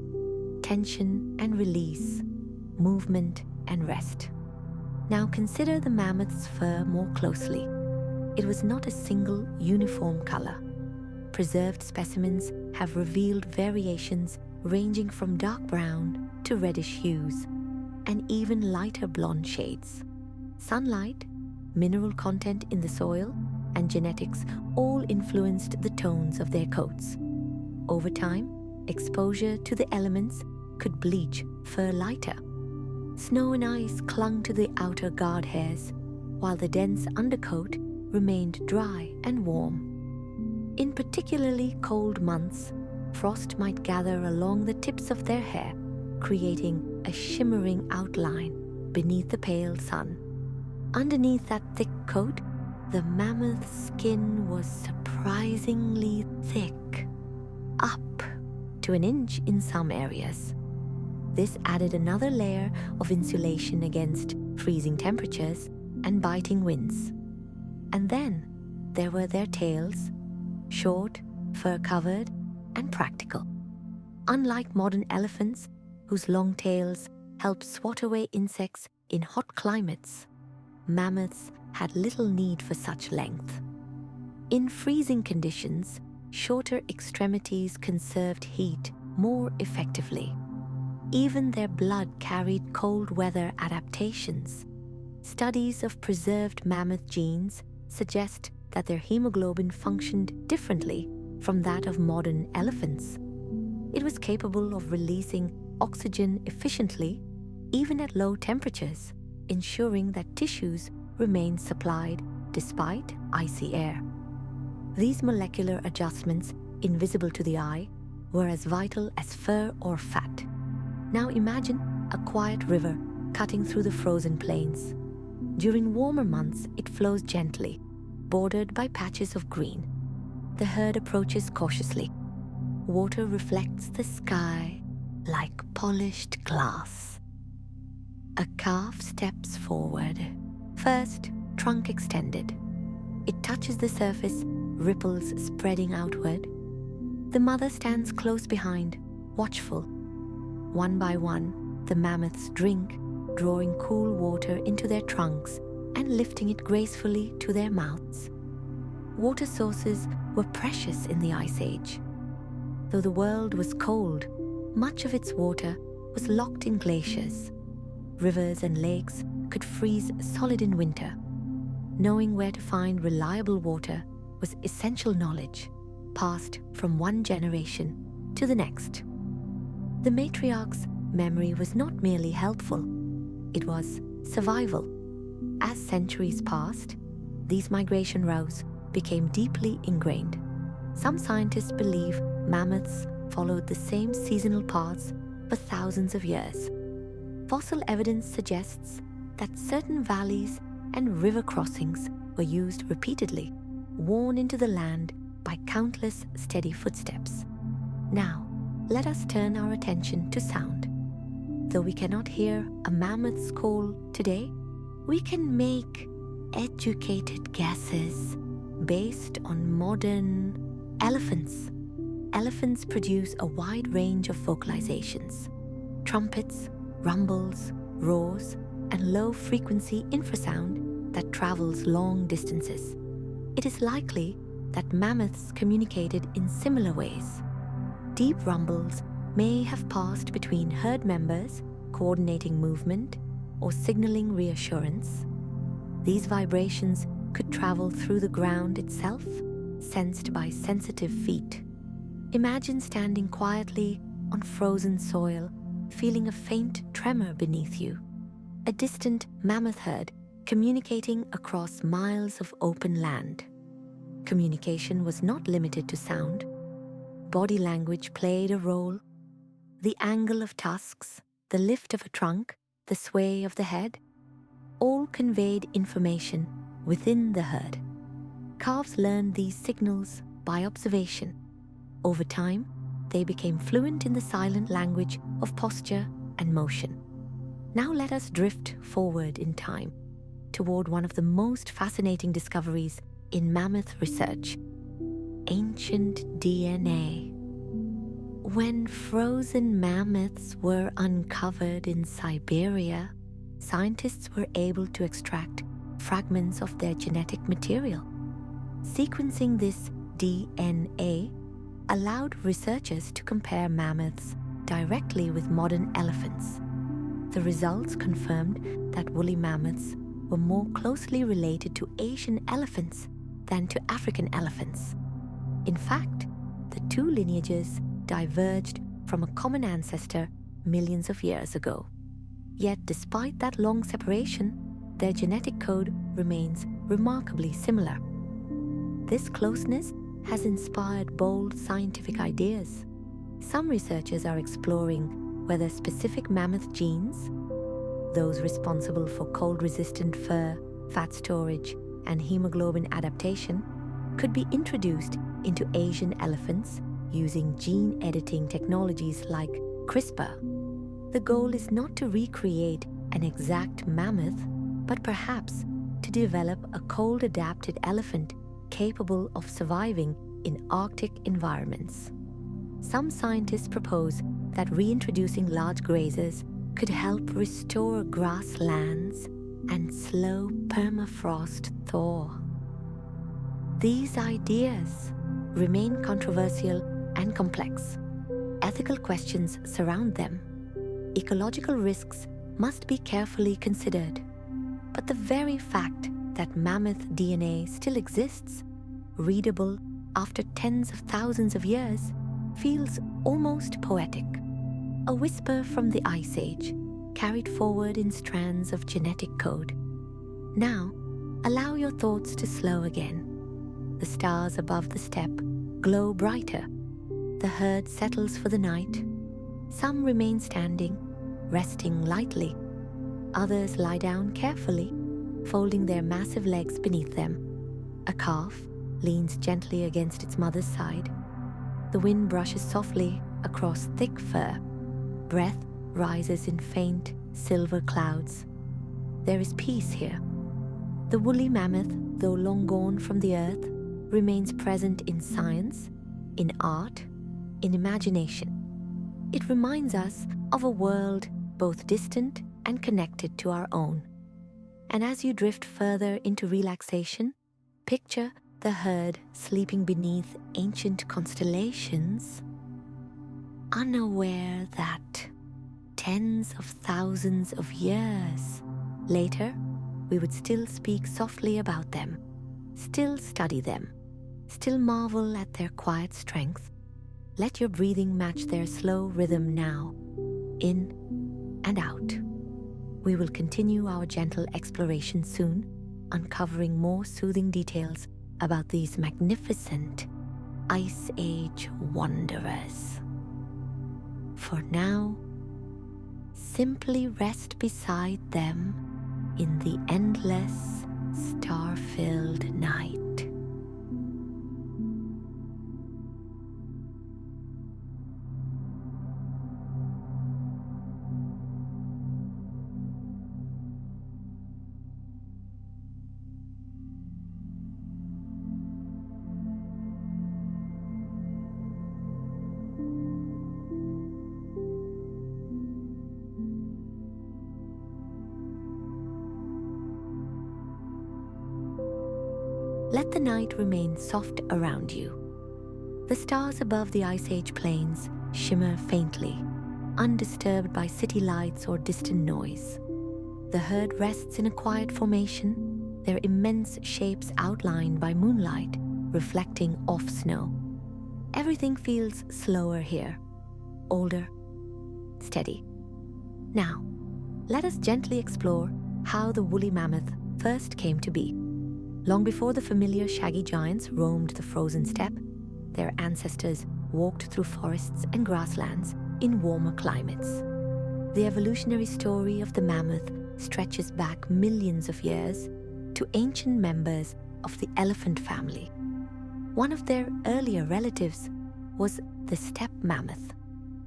tension and release, movement and rest. Now consider the mammoth's fur more closely. It was not a single, uniform color. Preserved specimens have revealed variations ranging from dark brown to reddish hues, and even lighter blonde shades. Sunlight, mineral content in the soil, and genetics all influenced the tones of their coats. Over time, exposure to the elements could bleach fur lighter. Snow and ice clung to the outer guard hairs, while the dense undercoat remained dry and warm. In particularly cold months, frost might gather along the tips of their hair, creating a shimmering outline beneath the pale sun. Underneath that thick coat, the mammoth's skin was surprisingly thick, up to an inch in some areas. This added another layer of insulation against freezing temperatures and biting winds. And then there were their tails, short, fur-covered, and practical. Unlike modern elephants, whose long tails help swat away insects in hot climates, mammoths had little need for such length. In freezing conditions, shorter extremities conserved heat more effectively. Even their blood carried cold weather adaptations. Studies of preserved mammoth genes suggest that their hemoglobin functioned differently from that of modern elephants. It was capable of releasing oxygen efficiently, even at low temperatures, ensuring that tissues remained supplied despite icy air. These molecular adjustments, invisible to the eye, were as vital as fur or fat. Now imagine a quiet river cutting through the frozen plains. During warmer months, it flows gently, bordered by patches of green. The herd approaches cautiously. Water reflects the sky like polished glass. A calf steps forward. First, trunk extended. It touches the surface, ripples spreading outward. The mother stands close behind, watchful. One by one, the mammoths drink, drawing cool water into their trunks and lifting it gracefully to their mouths. Water sources were precious in the Ice Age. Though the world was cold, much of its water was locked in glaciers. Rivers and lakes could freeze solid in winter. Knowing where to find reliable water was essential knowledge, passed from one generation to the next. The matriarch's memory was not merely helpful, it was survival. As centuries passed, these migration routes became deeply ingrained. Some scientists believe mammoths followed the same seasonal paths for thousands of years. Fossil evidence suggests that certain valleys and river crossings were used repeatedly, worn into the land by countless steady footsteps. Now, let us turn our attention to sound. Though we cannot hear a mammoth's call today, we can make educated guesses based on modern elephants. Elephants produce a wide range of vocalizations: trumpets, rumbles, roars, and low-frequency infrasound that travels long distances. It is likely that mammoths communicated in similar ways. Deep rumbles may have passed between herd members, coordinating movement or signaling reassurance. These vibrations could travel through the ground itself, sensed by sensitive feet. Imagine standing quietly on frozen soil, feeling a faint tremor beneath you. A distant mammoth herd communicating across miles of open land. Communication was not limited to sound. Body language played a role. The angle of tusks, the lift of a trunk, the sway of the head, all conveyed information within the herd. Calves learned these signals by observation. Over time, they became fluent in the silent language of posture and motion. Now let us drift forward in time toward one of the most fascinating discoveries in mammoth research: ancient DNA. When frozen mammoths were uncovered in Siberia, scientists were able to extract fragments of their genetic material. Sequencing this DNA allowed researchers to compare mammoths directly with modern elephants. The results confirmed that woolly mammoths were more closely related to Asian elephants than to African elephants. In fact, the two lineages diverged from a common ancestor millions of years ago. Yet, despite that long separation, their genetic code remains remarkably similar. This closeness has inspired bold scientific ideas. Some researchers are exploring whether specific mammoth genes, those responsible for cold-resistant fur, fat storage, and hemoglobin adaptation, could be introduced into Asian elephants using gene editing technologies like CRISPR. The goal is not to recreate an exact mammoth, but perhaps to develop a cold-adapted elephant capable of surviving in Arctic environments. Some scientists propose that reintroducing large grazers could help restore grasslands and slow permafrost thaw. These ideas remain controversial and complex. Ethical questions surround them. Ecological risks must be carefully considered. But the very fact that mammoth DNA still exists, readable after tens of thousands of years, feels almost poetic. A whisper from the Ice Age, carried forward in strands of genetic code. Now, allow your thoughts to slow again. The stars above the steppe glow brighter. The herd settles for the night. Some remain standing, resting lightly. Others lie down carefully, folding their massive legs beneath them. A calf leans gently against its mother's side. The wind brushes softly across thick fur. Breath rises in faint silver clouds. There is peace here. The woolly mammoth, though long gone from the earth, remains present in science, in art, in imagination. It reminds us of a world both distant and connected to our own. And as you drift further into relaxation, picture the herd sleeping beneath ancient constellations, unaware that tens of thousands of years later, we would still speak softly about them, still study them, still marvel at their quiet strength. Let your breathing match their slow rhythm now, in and out. We will continue our gentle exploration soon, uncovering more soothing details about these magnificent Ice Age wanderers. For now, simply rest beside them in the endless, star-filled night. Let the night remain soft around you. The stars above the Ice Age plains shimmer faintly, undisturbed by city lights or distant noise. The herd rests in a quiet formation, their immense shapes outlined by moonlight, reflecting off snow. Everything feels slower here, older, steady. Now, let us gently explore how the woolly mammoth first came to be. Long before the familiar shaggy giants roamed the frozen steppe, their ancestors walked through forests and grasslands in warmer climates. The evolutionary story of the mammoth stretches back millions of years to ancient members of the elephant family. One of their earlier relatives was the steppe mammoth,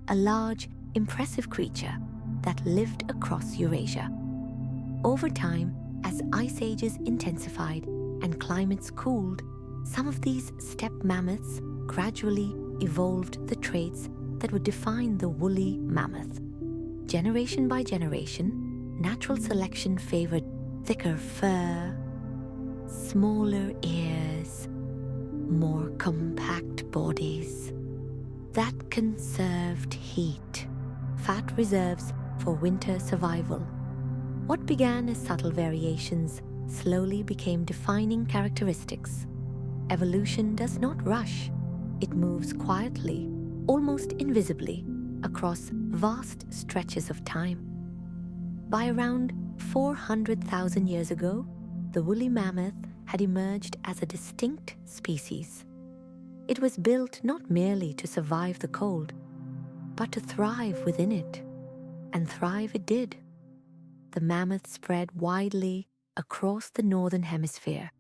a large, impressive creature that lived across Eurasia. Over time, as ice ages intensified and climates cooled, some of these steppe mammoths gradually evolved the traits that would define the woolly mammoth. Generation by generation, natural selection favored thicker fur, smaller ears, more compact bodies. that conserved heat, fat reserves for winter survival. What began as subtle variations slowly became defining characteristics. Evolution does not rush. It moves quietly, almost invisibly, across vast stretches of time. By around 400,000 years ago, the woolly mammoth had emerged as a distinct species. It was built not merely to survive the cold, but to thrive within it. And thrive it did. The mammoth spread widely across the northern hemisphere.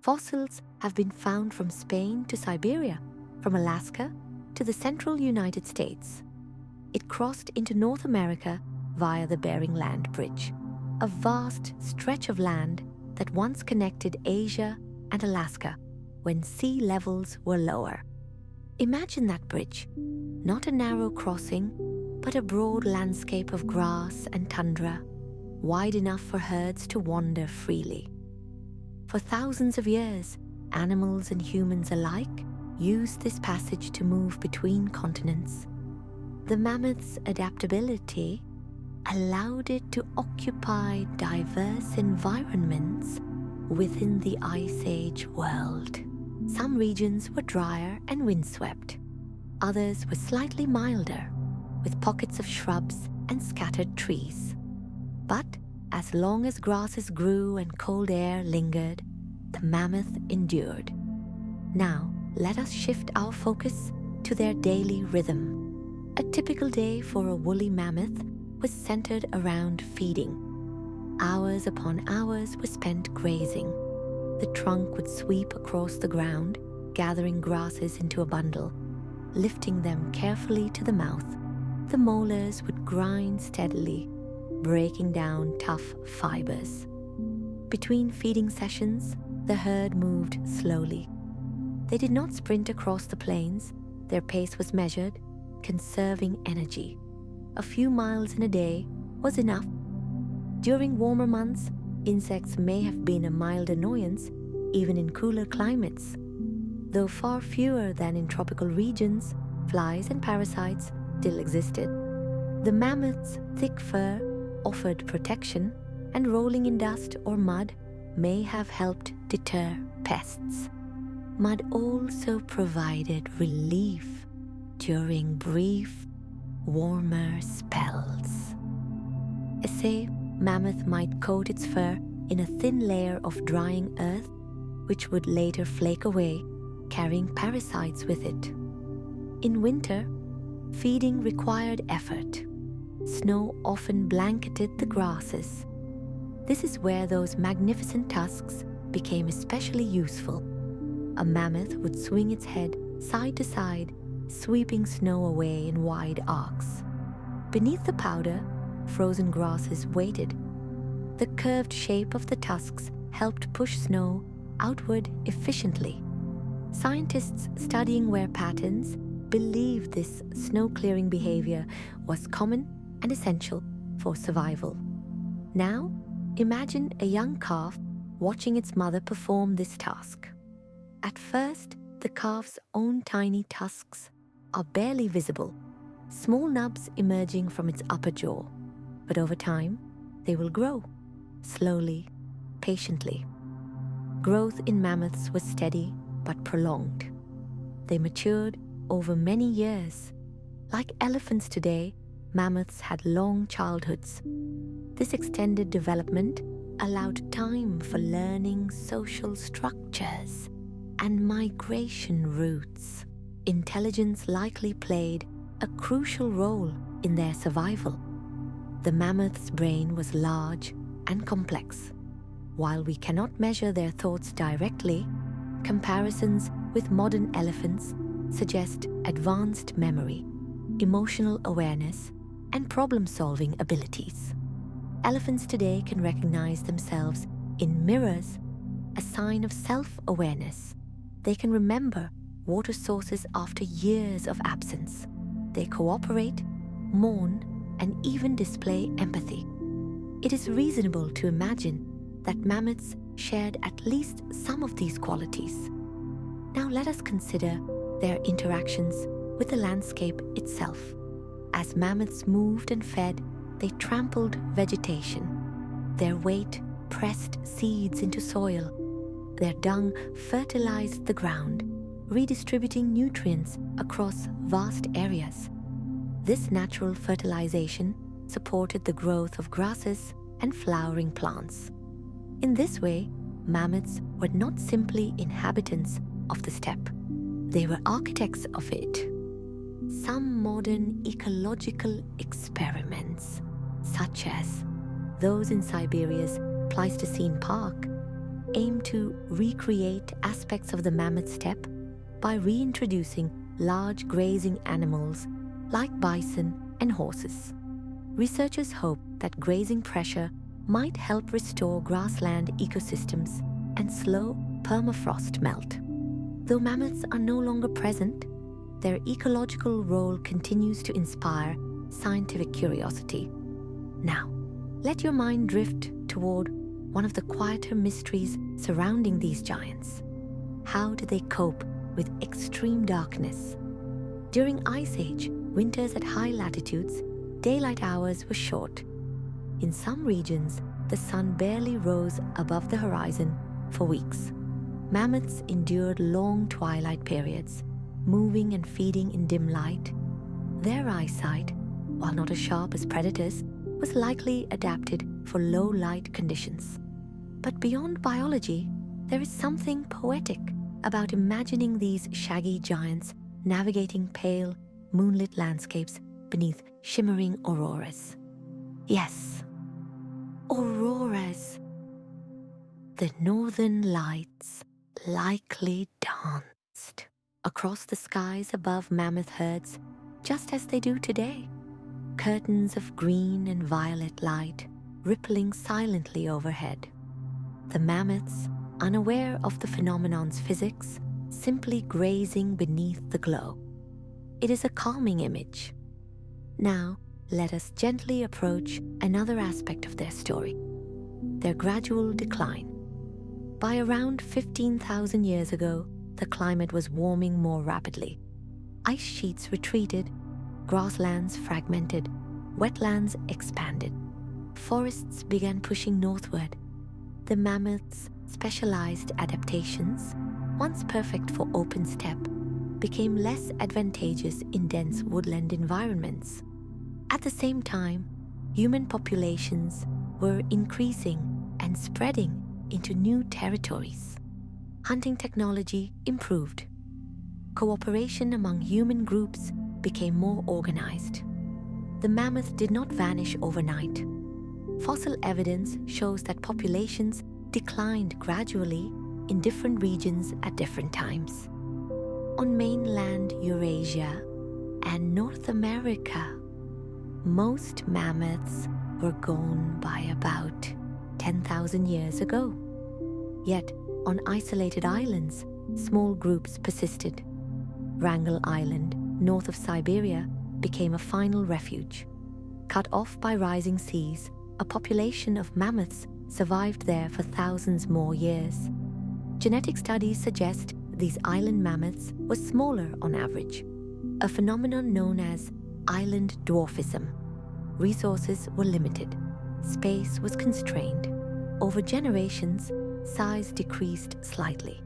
Fossils have been found from Spain to Siberia, from Alaska to the central United States. It crossed into North America via the Bering Land Bridge, a vast stretch of land that once connected Asia and Alaska when sea levels were lower. Imagine that bridge, not a narrow crossing, but a broad landscape of grass and tundra, wide enough for herds to wander freely. For thousands of years, animals and humans alike used this passage to move between continents. The mammoth's adaptability allowed it to occupy diverse environments within the Ice Age world. Some regions were drier and windswept. Others were slightly milder, with pockets of shrubs and scattered trees. But as long as grasses grew and cold air lingered, the mammoth endured. Now, let us shift our focus to their daily rhythm. A typical day for a woolly mammoth was centered around feeding. Hours upon hours were spent grazing. The trunk would sweep across the ground, gathering grasses into a bundle, lifting them carefully to the mouth. The molars would grind steadily, breaking down tough fibers. Between feeding sessions, the herd moved slowly. They did not sprint across the plains. Their pace was measured, conserving energy. A few miles in a day was enough. During warmer months, insects may have been a mild annoyance, even in cooler climates. Though far fewer than in tropical regions, flies and parasites still existed. The mammoth's thick fur offered protection, and rolling in dust or mud may have helped deter pests. Mud also provided relief during brief, warmer spells. A mammoth might coat its fur in a thin layer of drying earth, which would later flake away, carrying parasites with it. In winter, feeding required effort. Snow often blanketed the grasses. This is where those magnificent tusks became especially useful. A mammoth would swing its head side to side, sweeping snow away in wide arcs. Beneath the powder, frozen grasses waited. The curved shape of the tusks helped push snow outward efficiently. Scientists studying wear patterns believed this snow-clearing behavior was common and essential for survival. Now, imagine a young calf watching its mother perform this task. At first, the calf's own tiny tusks are barely visible, small nubs emerging from its upper jaw. But over time, they will grow, slowly, patiently. Growth in mammoths was steady but prolonged. They matured over many years. Like elephants today, mammoths had long childhoods. This extended development allowed time for learning social structures and migration routes. Intelligence likely played a crucial role in their survival. The mammoth's brain was large and complex. While we cannot measure their thoughts directly, comparisons with modern elephants suggest advanced memory, emotional awareness, and problem-solving abilities. Elephants today can recognize themselves in mirrors, a sign of self-awareness. They can remember water sources after years of absence. They cooperate, mourn, and even display empathy. It is reasonable to imagine that mammoths shared at least some of these qualities. Now let us consider their interactions with the landscape itself. As mammoths moved and fed, they trampled vegetation. Their weight pressed seeds into soil. Their dung fertilized the ground, redistributing nutrients across vast areas. This natural fertilization supported the growth of grasses and flowering plants. In this way, mammoths were not simply inhabitants of the steppe. They were architects of it. Some modern ecological experiments, such as those in Siberia's Pleistocene Park, aim to recreate aspects of the mammoth steppe by reintroducing large grazing animals like bison and horses. Researchers hope that grazing pressure might help restore grassland ecosystems and slow permafrost melt. Though mammoths are no longer present, their ecological role continues to inspire scientific curiosity. Now, let your mind drift toward one of the quieter mysteries surrounding these giants. How do they cope with extreme darkness? During Ice Age, winters at high latitudes, daylight hours were short. In some regions, the sun barely rose above the horizon for weeks. Mammoths endured long twilight periods, moving and feeding in dim light. Their eyesight, while not as sharp as predators, was likely adapted for low light conditions. But beyond biology, there is something poetic about imagining these shaggy giants navigating pale, moonlit landscapes beneath shimmering auroras. Yes, auroras. The northern lights likely danced across the skies above mammoth herds, just as they do today. Curtains of green and violet light rippling silently overhead. The mammoths, unaware of the phenomenon's physics, simply grazing beneath the glow. It is a calming image. Now, let us gently approach another aspect of their story: their gradual decline. By around 15,000 years ago, the climate was warming more rapidly. Ice sheets retreated, grasslands fragmented, wetlands expanded. Forests began pushing northward. The mammoths' specialized adaptations, once perfect for open steppe, became less advantageous in dense woodland environments. At the same time, human populations were increasing and spreading into new territories. Hunting technology improved. Cooperation among human groups became more organized. The mammoth did not vanish overnight. Fossil evidence shows that populations declined gradually in different regions at different times. On mainland Eurasia and North America, most mammoths were gone by about 10,000 years ago. Yet, on isolated islands, small groups persisted. Wrangel Island, north of Siberia, became a final refuge. Cut off by rising seas, a population of mammoths survived there for thousands more years. Genetic studies suggest these island mammoths were smaller on average, a phenomenon known as island dwarfism. Resources were limited. Space was constrained. Over generations, size decreased slightly.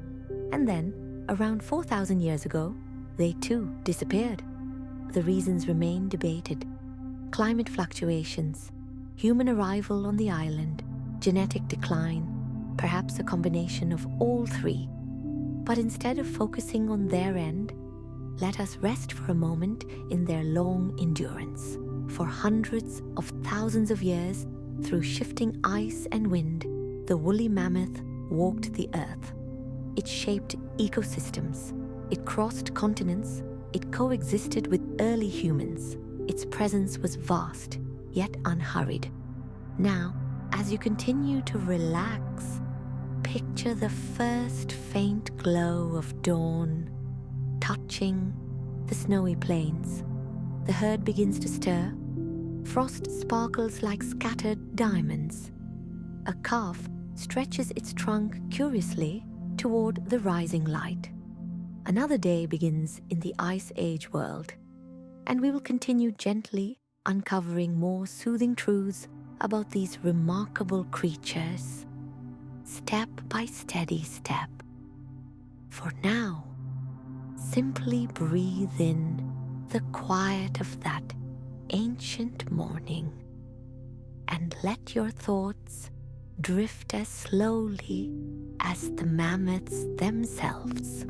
And then, around 4,000 years ago, they too disappeared. The reasons remain debated. Climate fluctuations, human arrival on the island, genetic decline, perhaps a combination of all three. But instead of focusing on their end, let us rest for a moment in their long endurance. For hundreds of thousands of years, through shifting ice and wind, the woolly mammoth walked the earth. It shaped ecosystems. It crossed continents. It coexisted with early humans. Its presence was vast, yet unhurried. Now, as you continue to relax, picture the first faint glow of dawn touching the snowy plains. The herd begins to stir. Frost sparkles like scattered diamonds. A calf stretches its trunk curiously toward the rising light. Another day begins in the Ice Age world, and we will continue gently uncovering more soothing truths about these remarkable creatures, step by steady step. For now, simply breathe in the quiet of that ancient morning and let your thoughts drift as slowly as the mammoths themselves.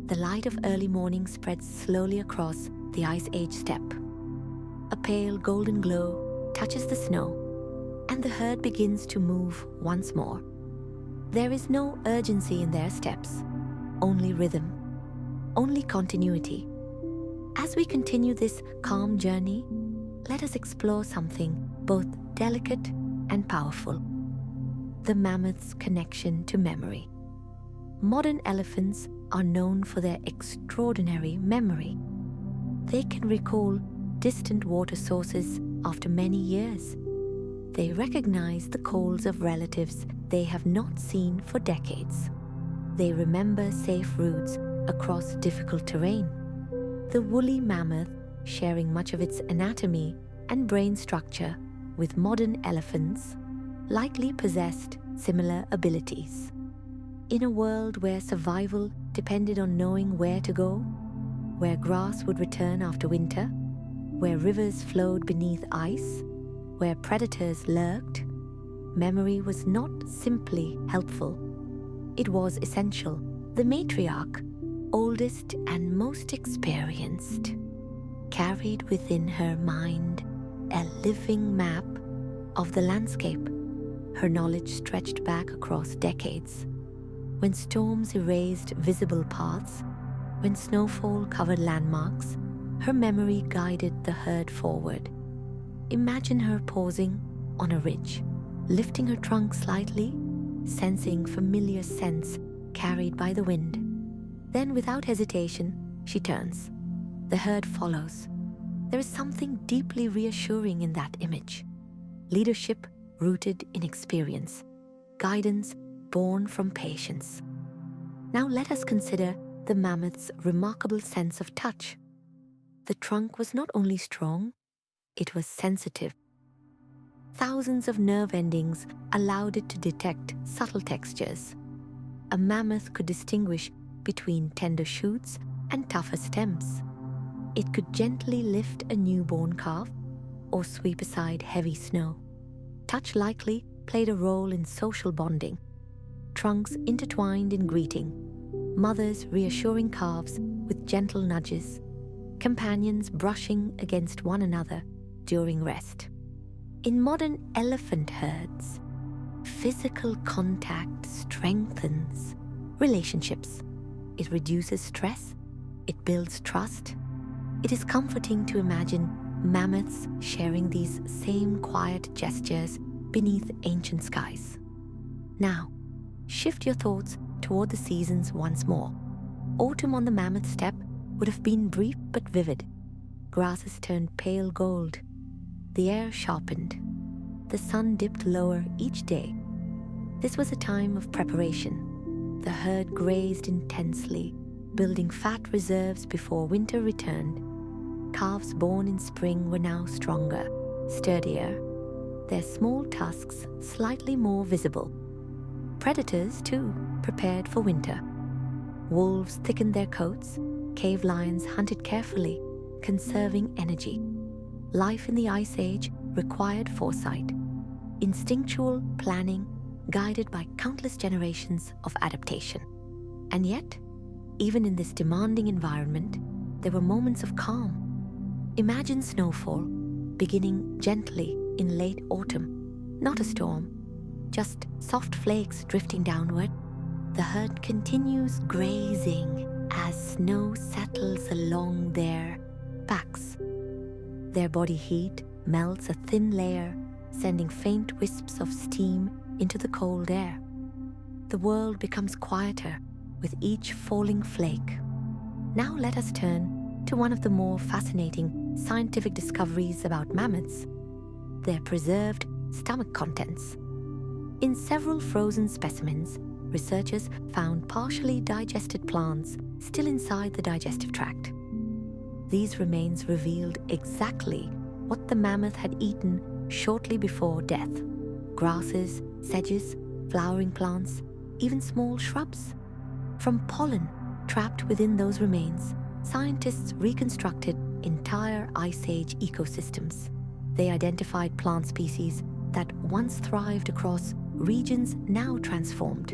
The light of early morning spreads slowly across the Ice Age steppe. A pale golden glow touches the snow, and the herd begins to move once more. There is no urgency in their steps, only rhythm, only continuity. As we continue this calm journey, let us explore something both delicate and powerful: the mammoth's connection to memory. Modern elephants are known for their extraordinary memory. They can recall distant water sources after many years. They recognize the calls of relatives they have not seen for decades. They remember safe routes across difficult terrain. The woolly mammoth, sharing much of its anatomy and brain structure with modern elephants, likely possessed similar abilities. In a world where survival depended on knowing where to go, where grass would return after winter, where rivers flowed beneath ice, where predators lurked, memory was not simply helpful. It was essential. The matriarch, oldest and most experienced, carried within her mind a living map of the landscape. Her knowledge stretched back across decades. When storms erased visible paths, when snowfall covered landmarks, her memory guided the herd forward. Imagine her pausing on a ridge, lifting her trunk slightly, sensing familiar scents carried by the wind. Then, without hesitation, she turns. The herd follows. There is something deeply reassuring in that image. Leadership rooted in experience, guidance born from patience. Now let us consider the mammoth's remarkable sense of touch. The trunk was not only strong, it was sensitive. Thousands of nerve endings allowed it to detect subtle textures. A mammoth could distinguish between tender shoots and tougher stems. It could gently lift a newborn calf or sweep aside heavy snow. Touch likely played a role in social bonding. Trunks intertwined in greeting, mothers reassuring calves with gentle nudges, companions brushing against one another during rest. In modern elephant herds, physical contact strengthens relationships. It reduces stress, it builds trust. It is comforting to imagine mammoths sharing these same quiet gestures beneath ancient skies. Now, shift your thoughts toward the seasons once more. Autumn on the mammoth steppe would have been brief but vivid. Grasses turned pale gold. The air sharpened. The sun dipped lower each day. This was a time of preparation. The herd grazed intensely, building fat reserves before winter returned. Calves born in spring were now stronger, sturdier, their small tusks slightly more visible. Predators, too, prepared for winter. Wolves thickened their coats, cave lions hunted carefully, conserving energy. Life in the Ice Age required foresight, instinctual planning guided by countless generations of adaptation. And yet, even in this demanding environment, there were moments of calm. Imagine snowfall beginning gently in late autumn, not a storm, just soft flakes drifting downward. The herd continues grazing as snow settles along their backs. Their body heat melts a thin layer, sending faint wisps of steam into the cold air. The world becomes quieter with each falling flake. Now let us turn to one of the more fascinating scientific discoveries about mammoths: their preserved stomach contents. In several frozen specimens, researchers found partially digested plants still inside the digestive tract. These remains revealed exactly what the mammoth had eaten shortly before death: grasses, sedges, flowering plants, even small shrubs. From pollen trapped within those remains, scientists reconstructed entire Ice Age ecosystems. They identified plant species that once thrived across regions now transformed.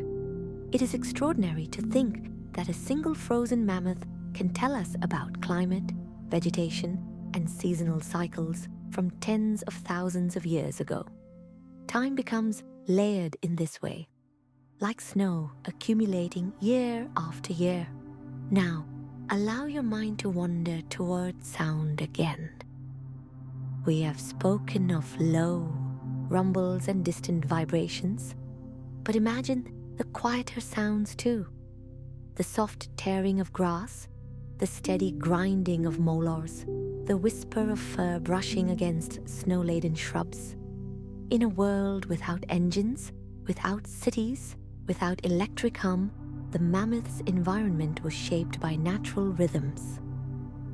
It is extraordinary to think that a single frozen mammoth can tell us about climate, vegetation, and seasonal cycles from tens of thousands of years ago. Time becomes layered in this way, like snow accumulating year after year. Now, allow your mind to wander toward sound again. We have spoken of low rumbles and distant vibrations, but imagine the quieter sounds too. The soft tearing of grass, the steady grinding of molars, the whisper of fur brushing against snow-laden shrubs. In a world without engines, without cities, without electric hum, the mammoth's environment was shaped by natural rhythms.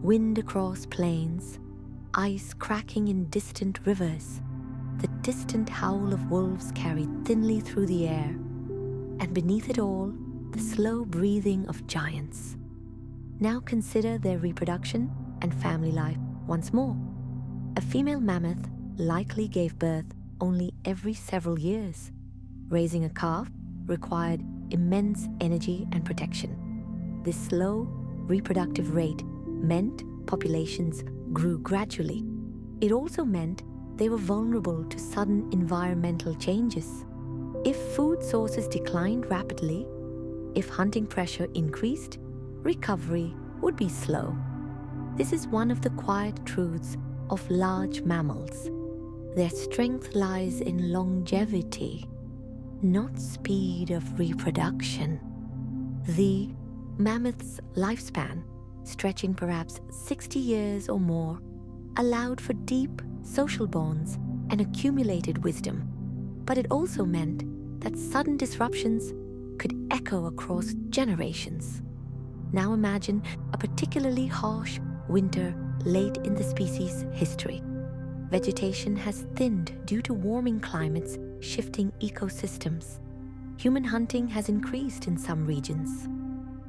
Wind across plains, ice cracking in distant rivers, the distant howl of wolves carried thinly through the air, and beneath it all, the slow breathing of giants. Now consider their reproduction and family life once more. A female mammoth likely gave birth only every several years. Raising a calf required immense energy and protection. This slow reproductive rate meant populations grew gradually. It also meant they were vulnerable to sudden environmental changes. If food sources declined rapidly, if hunting pressure increased, recovery would be slow. This is one of the quiet truths of large mammals. Their strength lies in longevity, not speed of reproduction. The mammoth's lifespan, stretching perhaps 60 years or more, allowed for deep social bonds and accumulated wisdom. But it also meant that sudden disruptions could echo across generations. Now imagine a particularly harsh winter late in the species' history. Vegetation has thinned due to warming climates shifting ecosystems. Human hunting has increased in some regions.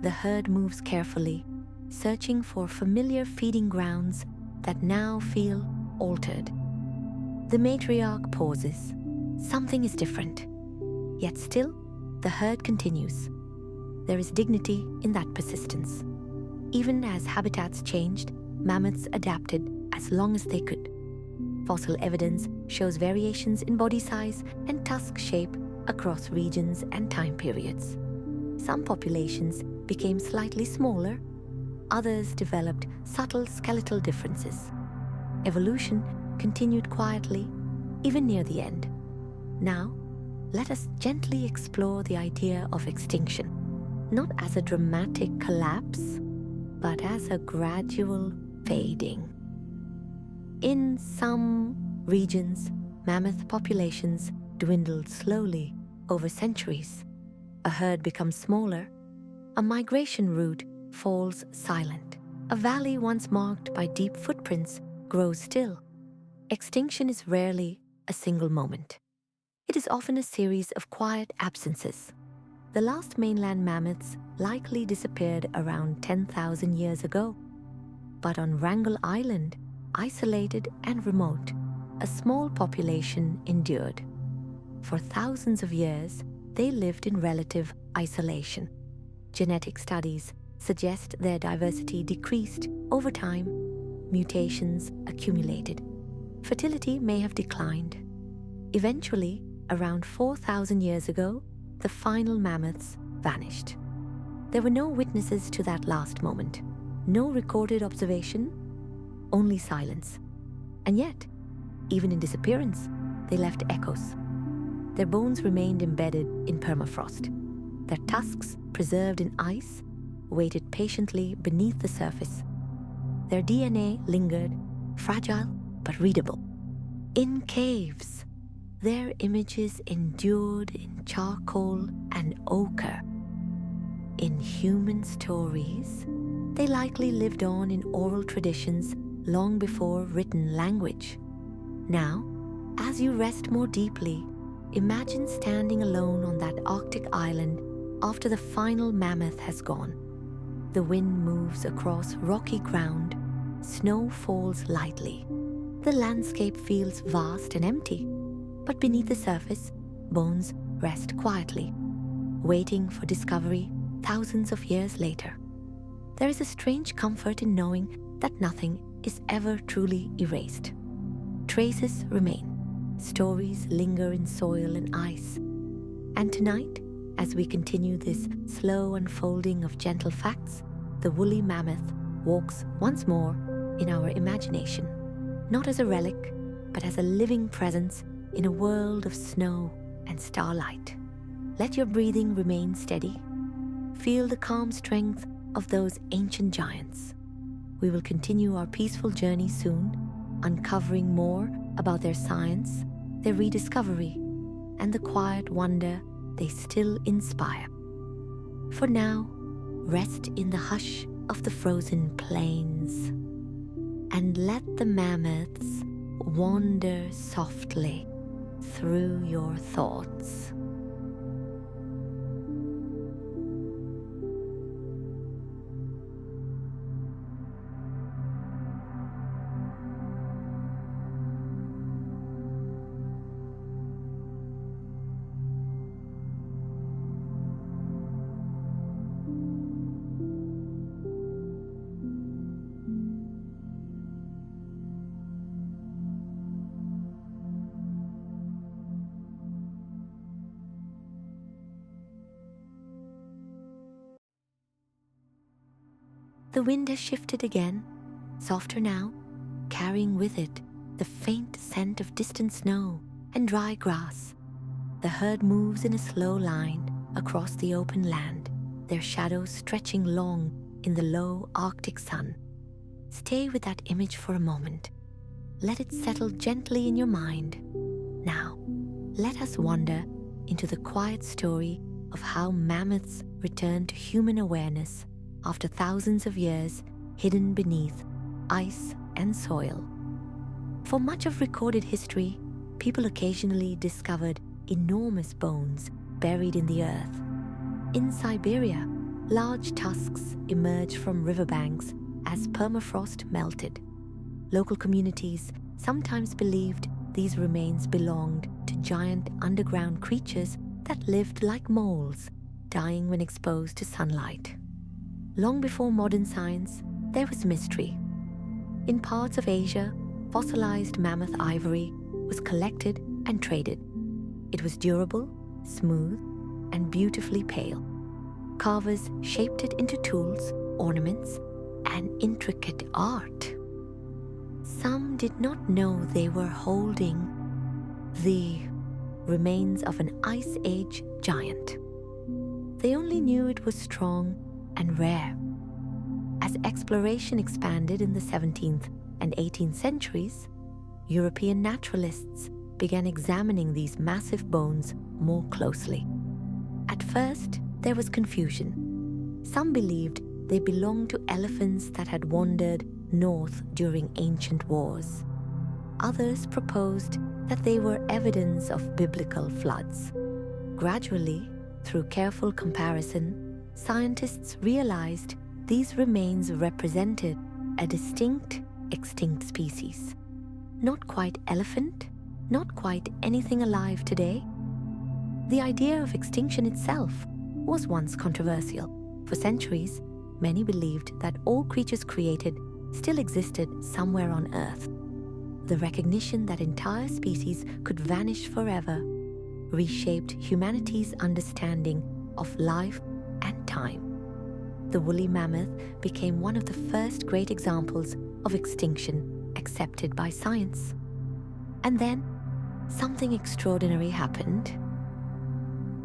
The herd moves carefully, searching for familiar feeding grounds that now feel altered. The matriarch pauses. Something is different. Yet still, the herd continues. There is dignity in that persistence. Even as habitats changed, mammoths adapted as long as they could. Fossil evidence shows variations in body size and tusk shape across regions and time periods. Some populations became slightly smaller, others developed subtle skeletal differences. Evolution continued quietly, even near the end. Now, let us gently explore the idea of extinction, not as a dramatic collapse, but as a gradual fading. In some regions, mammoth populations dwindled slowly over centuries. A herd becomes smaller. A migration route falls silent. A valley once marked by deep footprints grows still. Extinction is rarely a single moment. It is often a series of quiet absences. The last mainland mammoths likely disappeared around 10,000 years ago. But on Wrangel Island, isolated and remote, a small population endured. For thousands of years, they lived in relative isolation. Genetic studies suggest their diversity decreased over time. Mutations accumulated. Fertility may have declined. Eventually, around 4,000 years ago, the final mammoths vanished. There were no witnesses to that last moment, no recorded observation, only silence. And yet, even in disappearance, they left echoes. Their bones remained embedded in permafrost. Their tusks, preserved in ice, waited patiently beneath the surface. Their DNA lingered, fragile but readable. In caves, their images endured in charcoal and ochre. In human stories, they likely lived on in oral traditions long before written language. Now, as you rest more deeply, imagine standing alone on that Arctic island after the final mammoth has gone. The wind moves across rocky ground, snow falls lightly. The landscape feels vast and empty, but beneath the surface, bones rest quietly, waiting for discovery thousands of years later. There is a strange comfort in knowing that nothing is ever truly erased. Traces remain, stories linger in soil and ice. And tonight, as we continue this slow unfolding of gentle facts, the woolly mammoth walks once more in our imagination, not as a relic, but as a living presence in a world of snow and starlight. Let your breathing remain steady. Feel the calm strength of those ancient giants. We will continue our peaceful journey soon, uncovering more about their science, their rediscovery, and the quiet wonder they still inspire. For now, rest in the hush of the frozen plains and let the mammoths wander softly through your thoughts. The wind has shifted again, softer now, carrying with it the faint scent of distant snow and dry grass. The herd moves in a slow line across the open land, their shadows stretching long in the low Arctic sun. Stay with that image for a moment. Let it settle gently in your mind. Now, let us wander into the quiet story of how mammoths returned to human awareness after thousands of years hidden beneath ice and soil. For much of recorded history, people occasionally discovered enormous bones buried in the earth. In Siberia, large tusks emerged from riverbanks as permafrost melted. Local communities sometimes believed these remains belonged to giant underground creatures that lived like moles, dying when exposed to sunlight. Long before modern science, there was mystery. In parts of Asia, fossilized mammoth ivory was collected and traded. It was durable, smooth, and beautifully pale. Carvers shaped it into tools, ornaments, and intricate art. Some did not know they were holding the remains of an Ice Age giant. They only knew it was strong and rare. As exploration expanded in the 17th and 18th centuries, European naturalists began examining these massive bones more closely. At first, there was confusion. Some believed they belonged to elephants that had wandered north during ancient wars. Others proposed that they were evidence of biblical floods. Gradually, through careful comparison, scientists realized these remains represented a distinct, extinct species. Not quite elephant, not quite anything alive today. The idea of extinction itself was once controversial. For centuries, many believed that all creatures created still existed somewhere on Earth. The recognition that entire species could vanish forever reshaped humanity's understanding of life and time. The woolly mammoth became one of the first great examples of extinction accepted by science. And then, something extraordinary happened.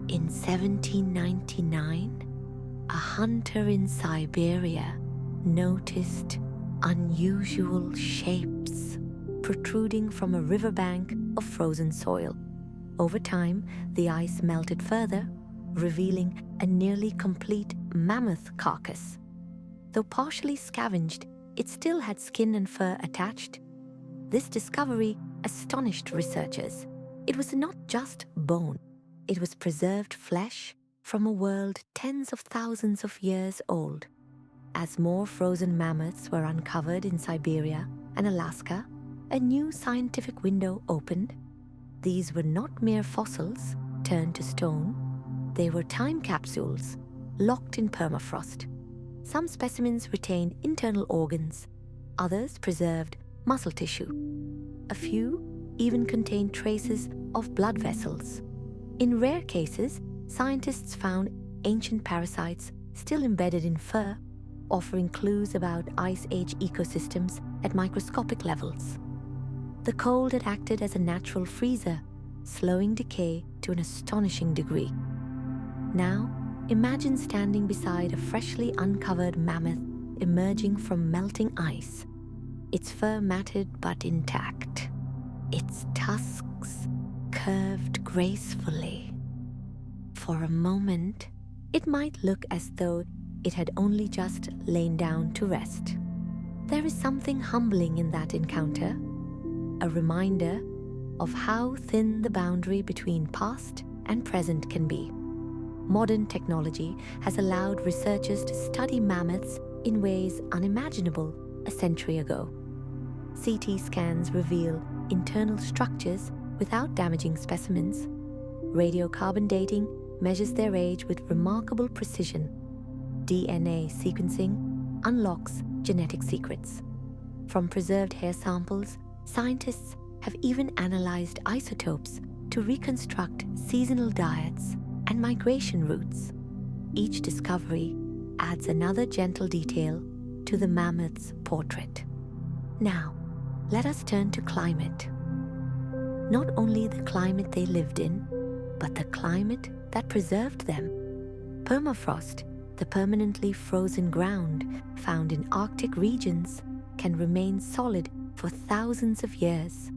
In 1799, a hunter in Siberia noticed unusual shapes protruding from a riverbank of frozen soil. Over time, the ice melted further, revealing a nearly complete mammoth carcass. Though partially scavenged, it still had skin and fur attached. This discovery astonished researchers. It was not just bone, it was preserved flesh from a world tens of thousands of years old. As more frozen mammoths were uncovered in Siberia and Alaska, a new scientific window opened. These were not mere fossils turned to stone. They were time capsules locked in permafrost. Some specimens retained internal organs, others preserved muscle tissue. A few even contained traces of blood vessels. In rare cases, scientists found ancient parasites still embedded in fur, offering clues about Ice Age ecosystems at microscopic levels. The cold had acted as a natural freezer, slowing decay to an astonishing degree. Now, imagine standing beside a freshly uncovered mammoth emerging from melting ice, its fur matted but intact, its tusks curved gracefully. For a moment, it might look as though it had only just lain down to rest. There is something humbling in that encounter, a reminder of how thin the boundary between past and present can be. Modern technology has allowed researchers to study mammoths in ways unimaginable a century ago. CT scans reveal internal structures without damaging specimens. Radiocarbon dating measures their age with remarkable precision. DNA sequencing unlocks genetic secrets. From preserved hair samples, scientists have even analyzed isotopes to reconstruct seasonal diets and migration routes. Each discovery adds another gentle detail to the mammoth's portrait. Now, let us turn to climate. Not only the climate they lived in, but the climate that preserved them. Permafrost, the permanently frozen ground found in Arctic regions, can remain solid for thousands of years.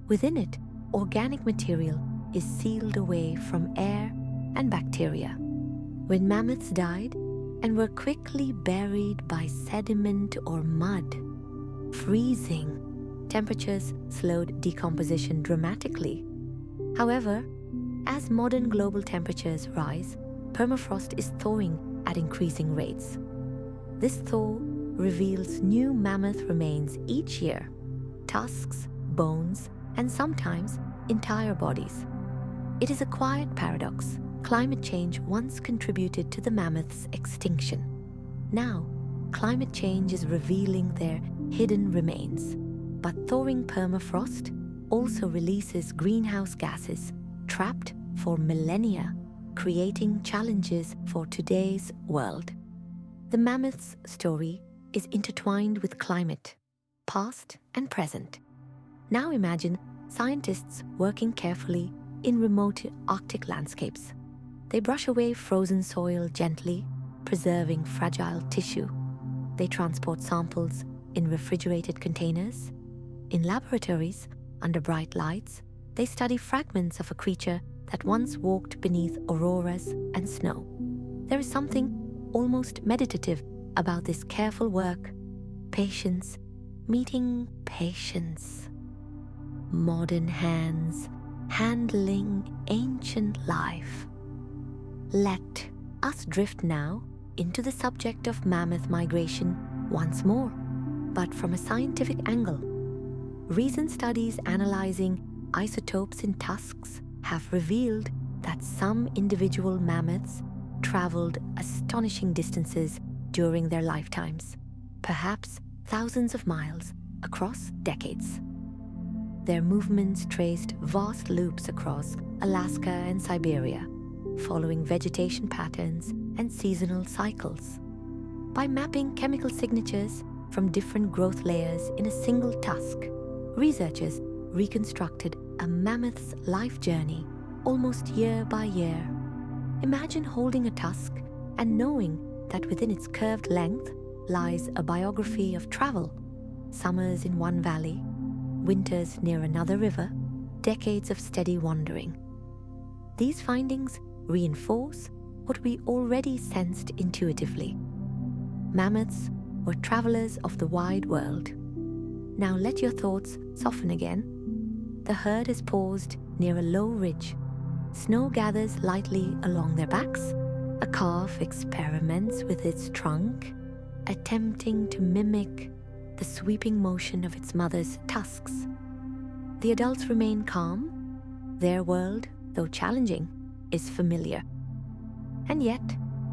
Within it, organic material is sealed away from air and bacteria. When mammoths died and were quickly buried by sediment or mud, freezing temperatures slowed decomposition dramatically. However, as modern global temperatures rise, permafrost is thawing at increasing rates. This thaw reveals new mammoth remains each year, tusks, bones, and sometimes entire bodies. It is a quiet paradox. Climate change once contributed to the mammoth's extinction. Now, climate change is revealing their hidden remains. But thawing permafrost also releases greenhouse gases trapped for millennia, creating challenges for today's world. The mammoth's story is intertwined with climate, past and present. Now imagine scientists working carefully in remote Arctic landscapes. They brush away frozen soil gently, preserving fragile tissue. They transport samples in refrigerated containers. In laboratories, under bright lights, they study fragments of a creature that once walked beneath auroras and snow. There is something almost meditative about this careful work, patience meeting patience. Modern hands handling ancient life. Let us drift now into the subject of mammoth migration once more, but from a scientific angle. Recent studies analyzing isotopes in tusks have revealed that some individual mammoths traveled astonishing distances during their lifetimes, perhaps thousands of miles across decades. Their movements traced vast loops across Alaska and Siberia, following vegetation patterns and seasonal cycles. By mapping chemical signatures from different growth layers in a single tusk, researchers reconstructed a mammoth's life journey almost year by year. Imagine holding a tusk and knowing that within its curved length lies a biography of travel: summers in one valley, winters near another river, decades of steady wandering. These findings reinforce what we already sensed intuitively. Mammoths were travelers of the wide world. Now let your thoughts soften again. The herd has paused near a low ridge. Snow gathers lightly along their backs. A calf experiments with its trunk, attempting to mimic the sweeping motion of its mother's tusks. The adults remain calm. Their world, though challenging, is familiar. And yet,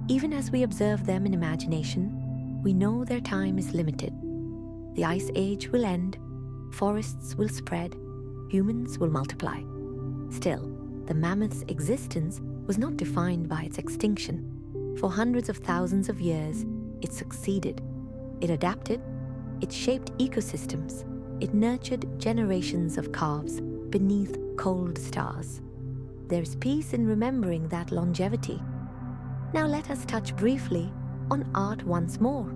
even as we observe them in imagination, we know their time is limited. The ice age will end, forests will spread, humans will multiply. Still, the mammoth's existence was not defined by its extinction. For hundreds of thousands of years, it succeeded. It adapted, it shaped ecosystems, it nurtured generations of calves beneath cold stars. There's peace in remembering that longevity. Now let us touch briefly on art once more.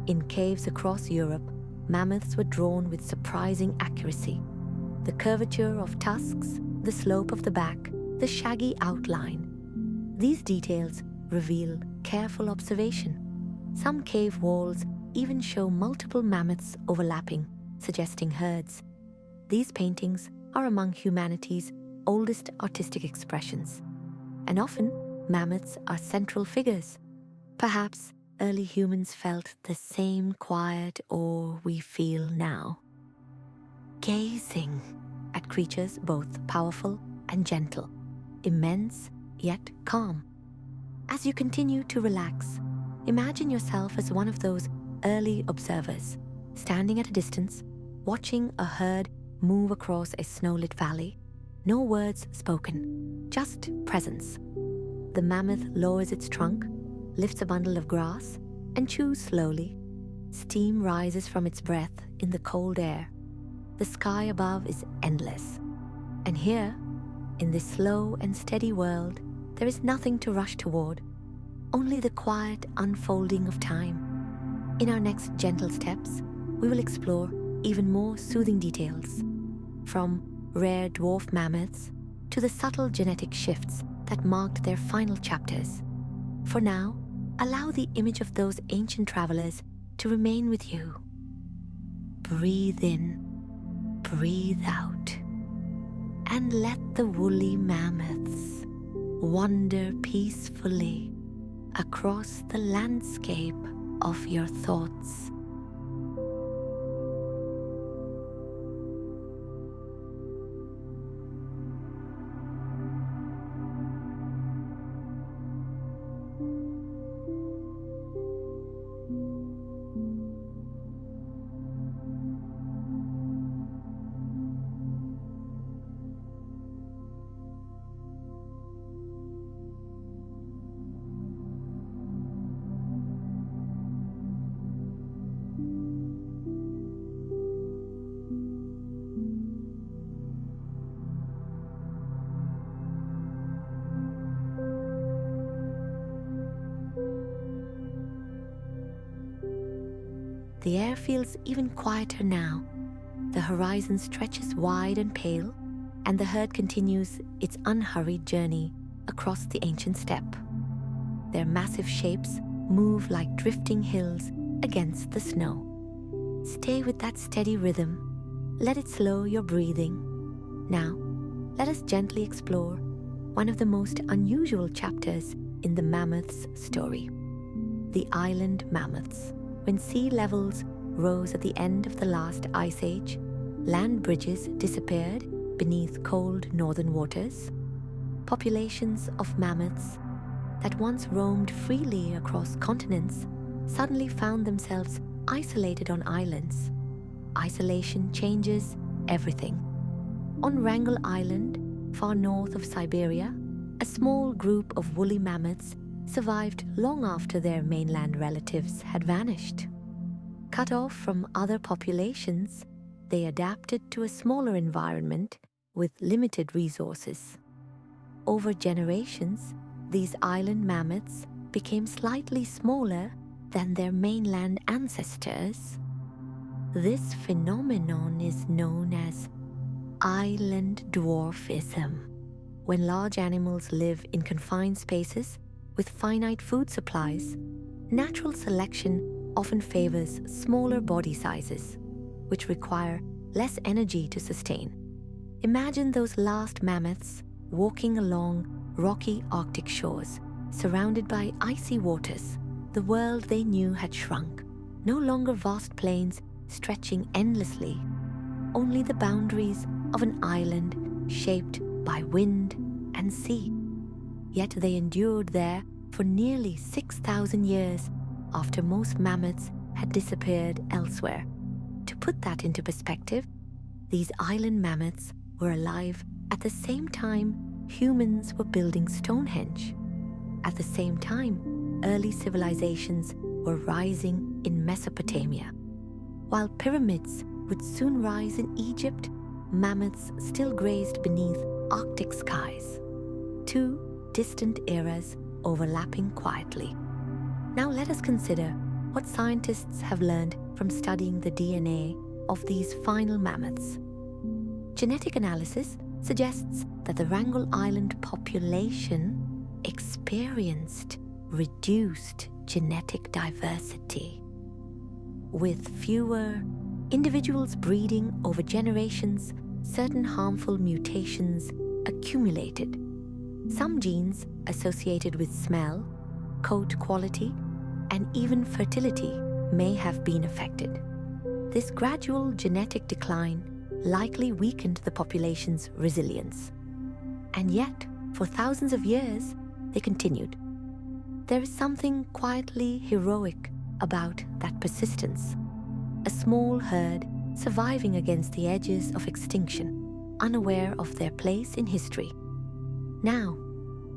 In caves across Europe, mammoths were drawn with surprising accuracy. The curvature of tusks, the slope of the back, the shaggy outline. These details reveal careful observation. Some cave walls even show multiple mammoths overlapping, suggesting herds. These paintings are among humanity's oldest artistic expressions, and often mammoths are central figures. Perhaps early humans felt the same quiet awe we feel now, gazing at creatures both powerful and gentle, immense yet calm. As you continue to relax, imagine yourself as one of those early observers, standing at a distance, watching a herd move across a snow-lit valley. No words spoken, just presence. The mammoth lowers its trunk, lifts a bundle of grass, and chews slowly. Steam rises from its breath in the cold air. The sky above is endless. And here, in this slow and steady world, there is nothing to rush toward, only the quiet unfolding of time. In our next gentle steps, we will explore even more soothing details, from rare dwarf mammoths to the subtle genetic shifts that marked their final chapters. For now, allow the image of those ancient travelers to remain with you. Breathe in, breathe out, and let the woolly mammoths wander peacefully across the landscape of your thoughts. The air feels even quieter now. The horizon stretches wide and pale, and the herd continues its unhurried journey across the ancient steppe. Their massive shapes move like drifting hills against the snow. Stay with that steady rhythm. Let it slow your breathing. Now, let us gently explore one of the most unusual chapters in the mammoth's story: the island mammoths. When sea levels rose at the end of the last ice age, land bridges disappeared beneath cold northern waters. Populations of mammoths that once roamed freely across continents suddenly found themselves isolated on islands. Isolation changes everything. On Wrangel Island, far north of Siberia, a small group of woolly mammoths survived long after their mainland relatives had vanished. Cut off from other populations, they adapted to a smaller environment with limited resources. Over generations, these island mammoths became slightly smaller than their mainland ancestors. This phenomenon is known as island dwarfism. When large animals live in confined spaces with finite food supplies, natural selection often favors smaller body sizes, which require less energy to sustain. Imagine those last mammoths walking along rocky Arctic shores, surrounded by icy waters. The world they knew had shrunk, no longer vast plains stretching endlessly, only the boundaries of an island shaped by wind and sea. Yet they endured there for nearly 6,000 years after most mammoths had disappeared elsewhere. To put that into perspective, these island mammoths were alive at the same time humans were building Stonehenge. At the same time, early civilizations were rising in Mesopotamia. While pyramids would soon rise in Egypt, mammoths still grazed beneath Arctic skies. Two distant eras overlapping quietly. Now let us consider what scientists have learned from studying the DNA of these final mammoths. Genetic analysis suggests that the Wrangel Island population experienced reduced genetic diversity. With fewer individuals breeding over generations, certain harmful mutations accumulated. Some genes associated with smell, coat quality, and even fertility may have been affected. This gradual genetic decline likely weakened the population's resilience. And yet, for thousands of years, they continued. There is something quietly heroic about that persistence. A small herd surviving against the edges of extinction, unaware of their place in history. Now,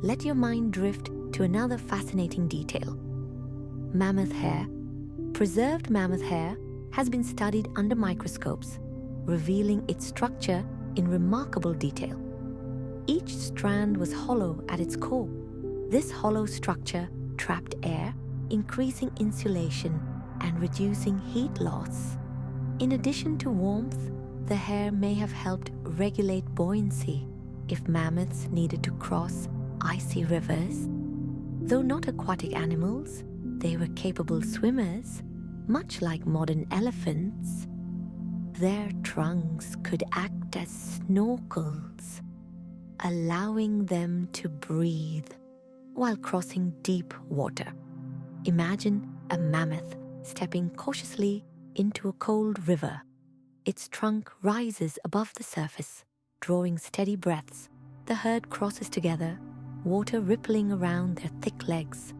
let your mind drift to another fascinating detail. Mammoth hair. Preserved mammoth hair has been studied under microscopes, revealing its structure in remarkable detail. Each strand was hollow at its core. This hollow structure trapped air, increasing insulation and reducing heat loss. In addition to warmth, the hair may have helped regulate buoyancy if mammoths needed to cross icy rivers. Though not aquatic animals, they were capable swimmers, much like modern elephants. Their trunks could act as snorkels, allowing them to breathe while crossing deep water. Imagine a mammoth stepping cautiously into a cold river. Its trunk rises above the surface, drawing steady breaths. The herd crosses together, water rippling around their thick legs.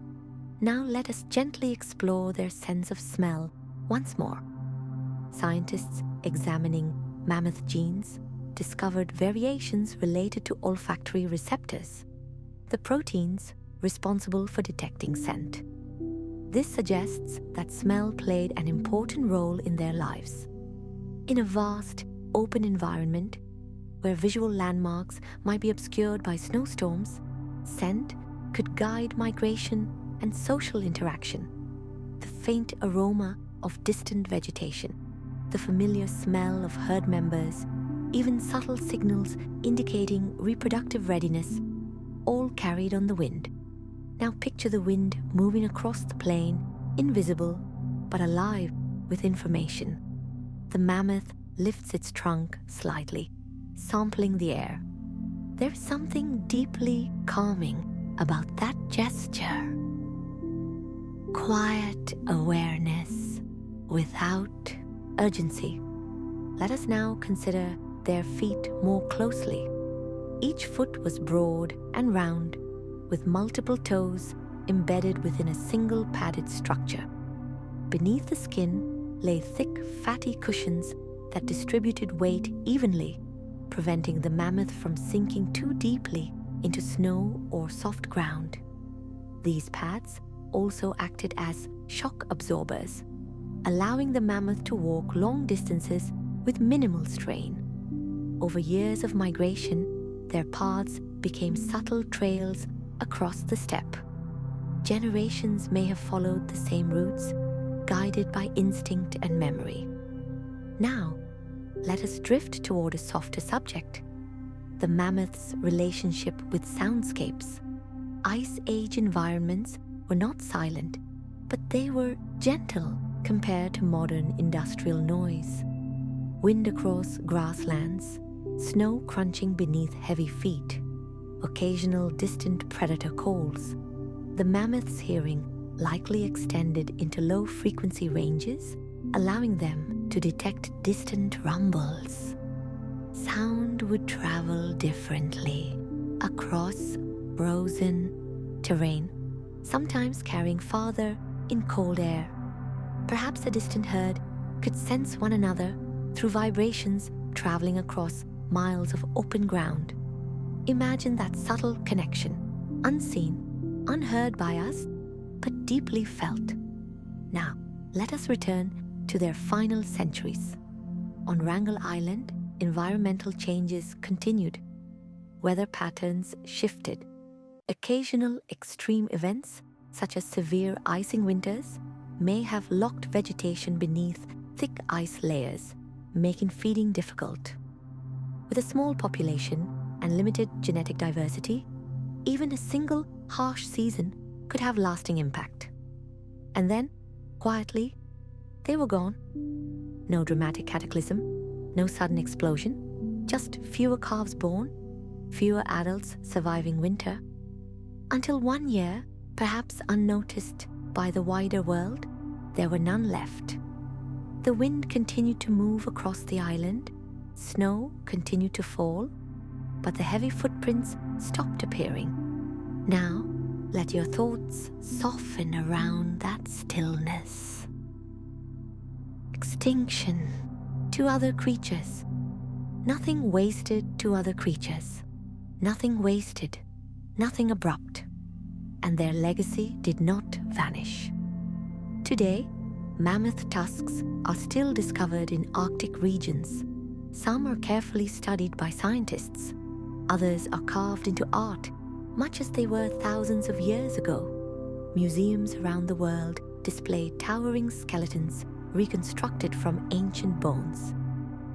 Now let us gently explore their sense of smell once more. Scientists examining mammoth genes discovered variations related to olfactory receptors, the proteins responsible for detecting scent. This suggests that smell played an important role in their lives. In a vast, open environment, where visual landmarks might be obscured by snowstorms, scent could guide migration and social interaction. The faint aroma of distant vegetation, the familiar smell of herd members, even subtle signals indicating reproductive readiness, all carried on the wind. Now picture the wind moving across the plain, invisible but alive with information. The mammoth lifts its trunk slightly, sampling the air. There's something deeply calming about that gesture. Quiet awareness without urgency. Let us now consider their feet more closely. Each foot was broad and round, with multiple toes embedded within a single padded structure. beneath the skin lay thick, fatty cushions that distributed weight evenly, preventing the mammoth from sinking too deeply into snow or soft ground. These pads also acted as shock absorbers, allowing the mammoth to walk long distances with minimal strain. Over years of migration, their paths became subtle trails across the steppe. Generations may have followed the same routes, guided by instinct and memory. Now, let us drift toward a softer subject: the mammoth's relationship with soundscapes. Ice Age environments were not silent, but they were gentle compared to modern industrial noise. Wind across grasslands, snow crunching beneath heavy feet, occasional distant predator calls. The mammoth's hearing likely extended into low-frequency ranges, allowing them to detect distant rumbles. Sound would travel differently across frozen terrain, sometimes carrying farther in cold air. Perhaps a distant herd could sense one another through vibrations traveling across miles of open ground. Imagine that subtle connection, unseen, unheard by us, but deeply felt. Now, let us return to their final centuries. On Wrangel Island, environmental changes continued. Weather patterns shifted. Occasional extreme events, such as severe icing winters, may have locked vegetation beneath thick ice layers, making feeding difficult. With a small population and limited genetic diversity, even a single harsh season could have lasting impact. And then, quietly, they were gone. No dramatic cataclysm, no sudden explosion, just fewer calves born, fewer adults surviving winter. Until one year, perhaps unnoticed by the wider world, there were none left. The wind continued to move across the island, snow continued to fall, but the heavy footprints stopped appearing. Now, let your thoughts soften around that stillness. Extinction to other creatures. Nothing wasted to other creatures. Nothing wasted, nothing abrupt. And their legacy did not vanish. Today, mammoth tusks are still discovered in Arctic regions. Some are carefully studied by scientists. Others are carved into art, much as they were thousands of years ago. Museums around the world display towering skeletons reconstructed from ancient bones.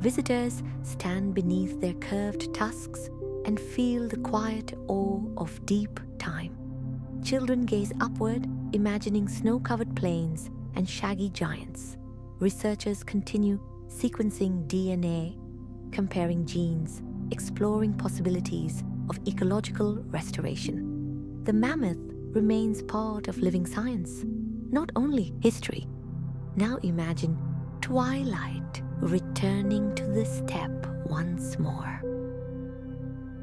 Visitors stand beneath their curved tusks and feel the quiet awe of deep time. Children gaze upward, imagining snow-covered plains and shaggy giants. Researchers continue sequencing DNA, comparing genes, exploring possibilities of ecological restoration. The mammoth remains part of living science, not only history. Now imagine twilight returning to the steppe once more.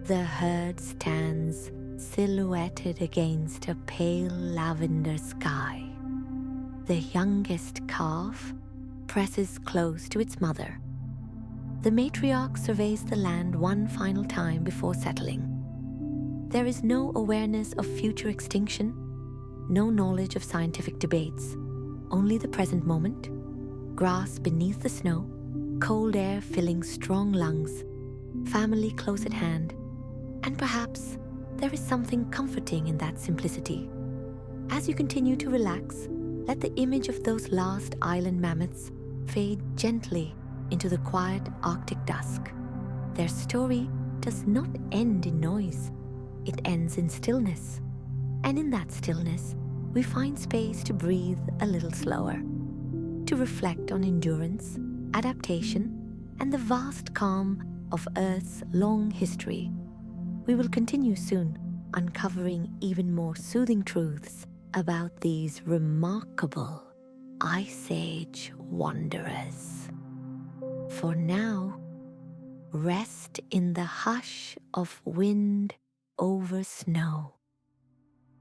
The herd stands silhouetted against a pale lavender sky. The youngest calf presses close to its mother. The matriarch surveys the land one final time before settling. There is no awareness of future extinction, no knowledge of scientific debates, only the present moment, grass beneath the snow, cold air filling strong lungs, family close at hand, and perhaps there is something comforting in that simplicity. As you continue to relax, let the image of those last island mammoths fade gently into the quiet Arctic dusk. Their story does not end in noise. It ends in stillness. And in that stillness, we find space to breathe a little slower, to reflect on endurance, adaptation, and the vast calm of Earth's long history. We will continue soon, uncovering even more soothing truths about these remarkable Ice Age wanderers. For now, rest in the hush of wind over snow,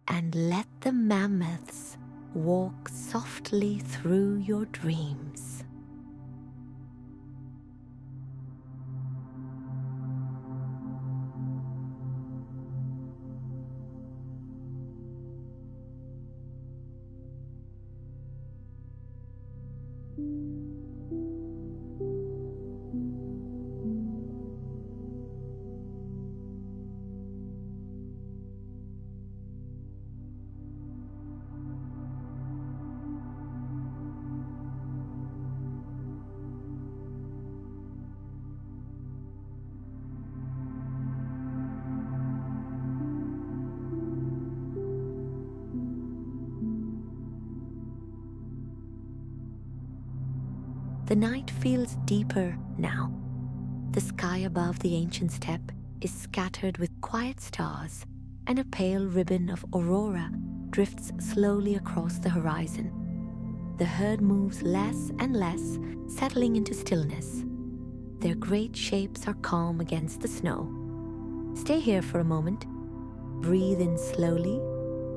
and let the mammoths walk softly through your dreams. The night feels deeper now. The sky above the ancient steppe is scattered with quiet stars, and a pale ribbon of aurora drifts slowly across the horizon. The herd moves less and less, settling into stillness. Their great shapes are calm against the snow. Stay here for a moment, breathe in slowly,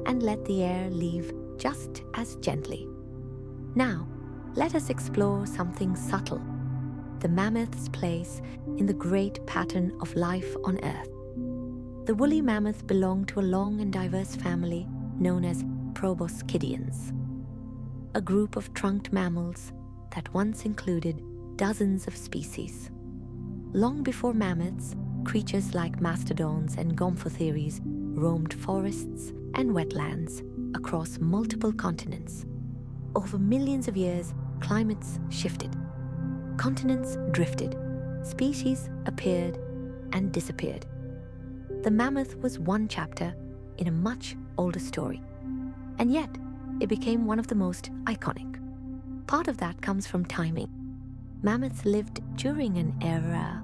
and let the air leave just as gently. Now, let us explore something subtle: the mammoth's place in the great pattern of life on Earth. The woolly mammoth belonged to a long and diverse family known as proboscideans, a group of trunked mammals that once included dozens of species. Long before mammoths, creatures like mastodons and gomphotheres roamed forests and wetlands across multiple continents. Over millions of years, climates shifted, continents drifted, species appeared and disappeared. The mammoth was one chapter in a much older story, and yet it became one of the most iconic. Part of that comes from timing. Mammoths lived during an era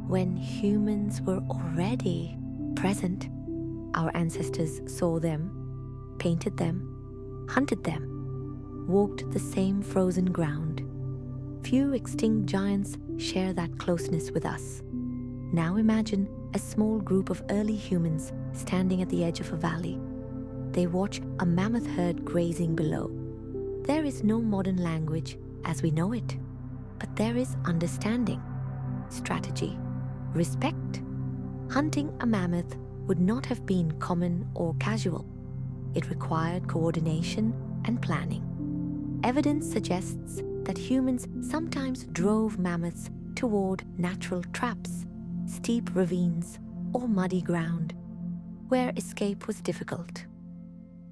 when humans were already present. Our ancestors saw them, painted them, hunted them, walked the same frozen ground. Few extinct giants share that closeness with us. Now imagine a small group of early humans standing at the edge of a valley. They watch a mammoth herd grazing below. There is no modern language as we know it, but there is understanding, strategy, respect. Hunting a mammoth would not have been common or casual. It required coordination and planning. Evidence suggests that humans sometimes drove mammoths toward natural traps, steep ravines, or muddy ground, where escape was difficult.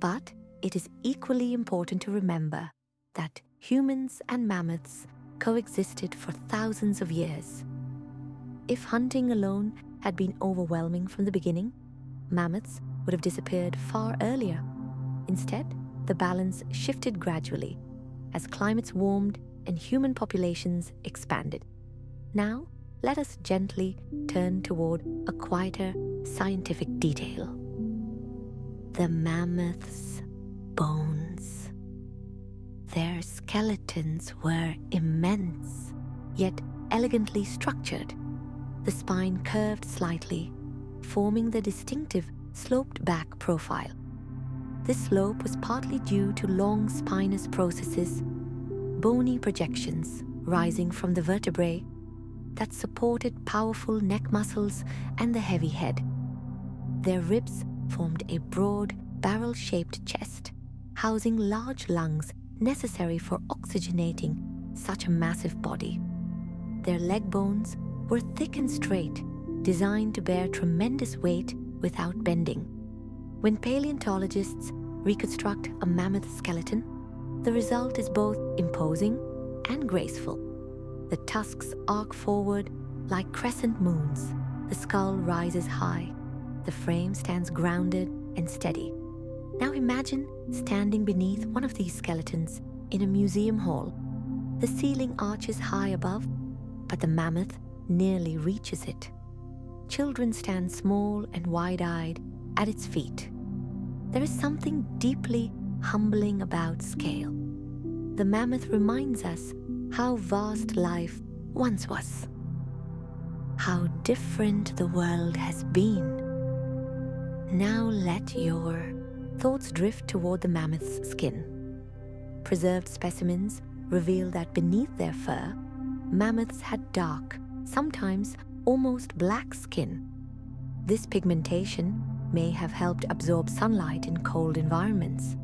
But it is equally important to remember that humans and mammoths coexisted for thousands of years. If hunting alone had been overwhelming from the beginning, mammoths would have disappeared far earlier. Instead, the balance shifted gradually as climates warmed and human populations expanded. Now, let us gently turn toward a quieter scientific detail: the mammoth's bones. Their skeletons were immense, yet elegantly structured. The spine curved slightly, forming the distinctive sloped-back profile. This slope was partly due to long spinous processes, bony projections rising from the vertebrae that supported powerful neck muscles and the heavy head. Their ribs formed a broad, barrel-shaped chest, housing large lungs necessary for oxygenating such a massive body. Their leg bones were thick and straight, designed to bear tremendous weight without bending. When paleontologists reconstruct a mammoth skeleton, the result is both imposing and graceful. The tusks arc forward like crescent moons. The skull rises high. The frame stands grounded and steady. Now imagine standing beneath one of these skeletons in a museum hall. The ceiling arches high above, but the mammoth nearly reaches it. Children stand small and wide-eyed at its feet. There is something deeply humbling about scale. The mammoth reminds us how vast life once was, how different the world has been. Now let your thoughts drift toward the mammoth's skin. Preserved specimens reveal that beneath their fur, mammoths had dark, sometimes almost black skin. This pigmentation may have helped absorb sunlight in cold environments.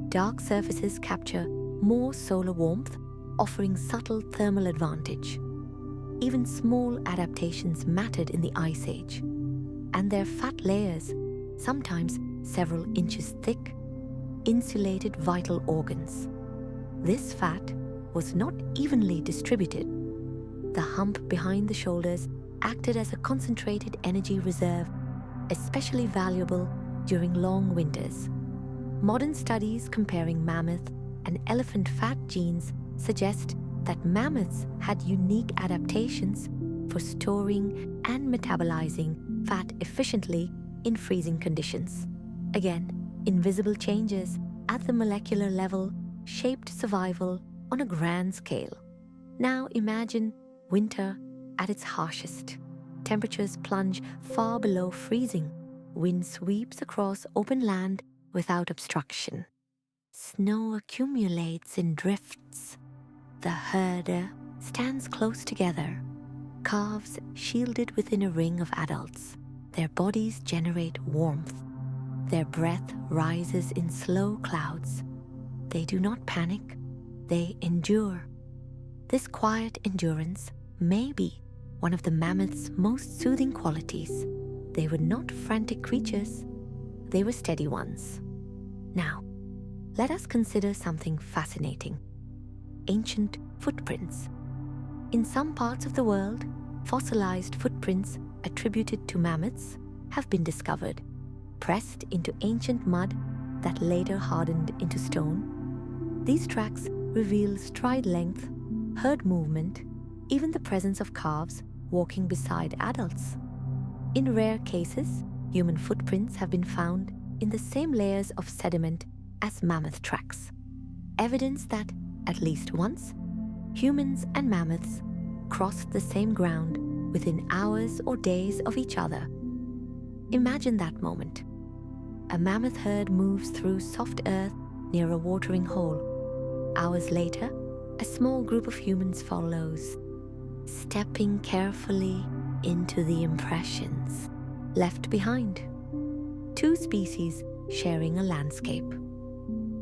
Dark surfaces capture more solar warmth, offering subtle thermal advantage. Even small adaptations mattered in the Ice Age, and their fat layers, sometimes several inches thick, insulated vital organs. This fat was not evenly distributed. The hump behind the shoulders acted as a concentrated energy reserve, especially valuable during long winters. Modern studies comparing mammoth and elephant fat genes suggest that mammoths had unique adaptations for storing and metabolizing fat efficiently in freezing conditions. Again, invisible changes at the molecular level shaped survival on a grand scale. Now imagine winter at its harshest. Temperatures plunge far below freezing. Wind sweeps across open land without obstruction. Snow accumulates in drifts. The herder stands close together, calves shielded within a ring of adults. Their bodies generate warmth. Their breath rises in slow clouds. They do not panic, they endure. This quiet endurance may be one of the mammoth's most soothing qualities. They were not frantic creatures, they were steady ones. Now, let us consider something fascinating: ancient footprints. In some parts of the world, fossilized footprints attributed to mammoths have been discovered, pressed into ancient mud that later hardened into stone. These tracks reveal stride length, herd movement, even the presence of calves walking beside adults. In rare cases, human footprints have been found in the same layers of sediment as mammoth tracks, evidence that, at least once, humans and mammoths crossed the same ground within hours or days of each other. Imagine that moment. A mammoth herd moves through soft earth near a watering hole. Hours later, a small group of humans follows, stepping carefully into the impressions left behind. Two species sharing a landscape.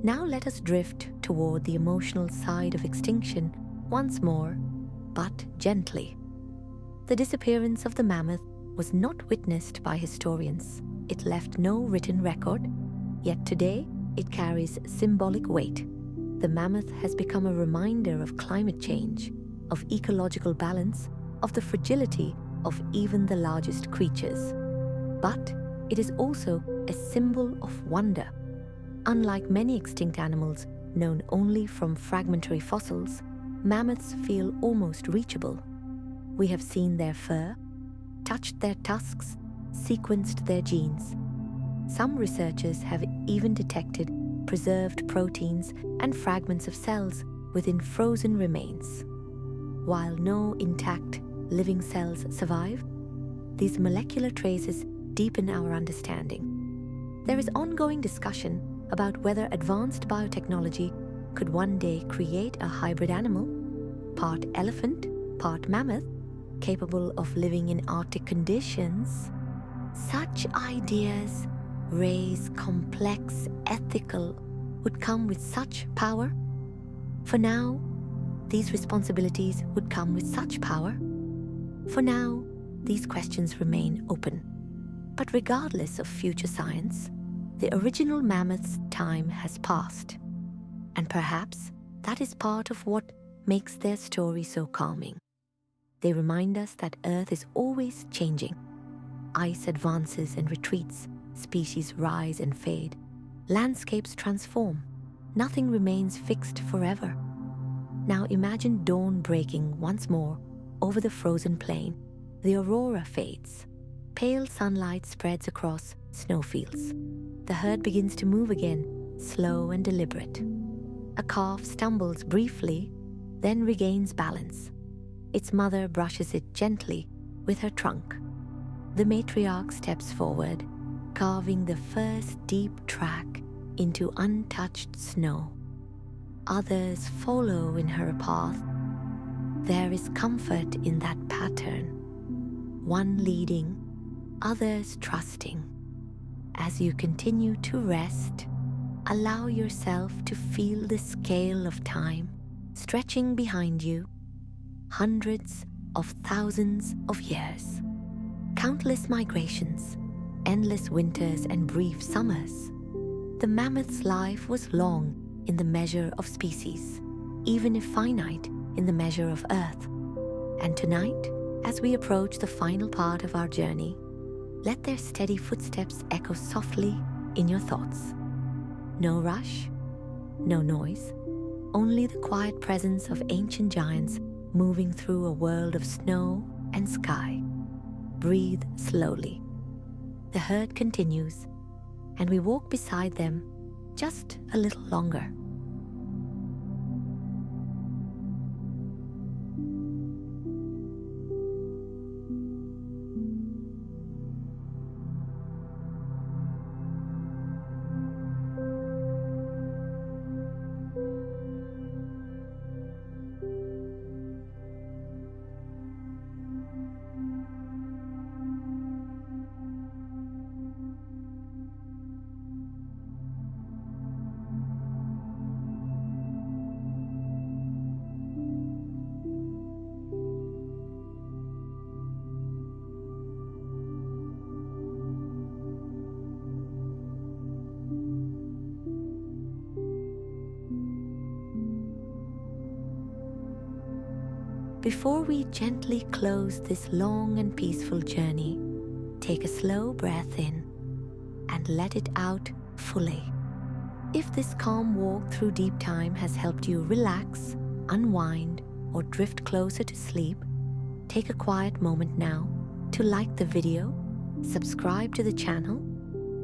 Now let us drift toward the emotional side of extinction once more, but gently. The disappearance of the mammoth was not witnessed by historians. It left no written record, yet today it carries symbolic weight. The mammoth has become a reminder of climate change, of ecological balance, of the fragility of even the largest creatures. But it is also a symbol of wonder. Unlike many extinct animals known only from fragmentary fossils, mammoths feel almost reachable. We have seen their fur, touched their tusks, sequenced their genes. Some researchers have even detected preserved proteins and fragments of cells within frozen remains. While no intact living cells survive, these molecular traces deepen our understanding. There is ongoing discussion about whether advanced biotechnology could one day create a hybrid animal, part elephant, part mammoth, capable of living in Arctic conditions. Such ideas raise complex ethical would come with such power. For now, these responsibilities would come with such power. For now, these questions remain open. But regardless of future science, the original mammoth's time has passed. And perhaps that is part of what makes their story so calming. They remind us that Earth is always changing. Ice advances and retreats, species rise and fade, landscapes transform, nothing remains fixed forever. Now imagine dawn breaking once more over the frozen plain. The aurora fades. Pale sunlight spreads across snowfields. The herd begins to move again, slow and deliberate. A calf stumbles briefly, then regains balance. Its mother brushes it gently with her trunk. The matriarch steps forward, carving the first deep track into untouched snow. others follow in her path, there is comfort in that pattern, one leading, others trusting. As you continue to rest, allow yourself to feel the scale of time stretching behind you, hundreds of thousands of years. Countless migrations, endless winters and brief summers. The mammoth's life was long in the measure of species, even if finite in the measure of Earth. And tonight, as we approach the final part of our journey, let their steady footsteps echo softly in your thoughts. No rush, no noise, only the quiet presence of ancient giants moving through a world of snow and sky. Breathe slowly. The herd continues, and we walk beside them just a little longer. Before we gently close this long and peaceful journey, take a slow breath in and let it out fully. If this calm walk through deep time has helped you relax, unwind, or drift closer to sleep, take a quiet moment now to like the video, subscribe to the channel,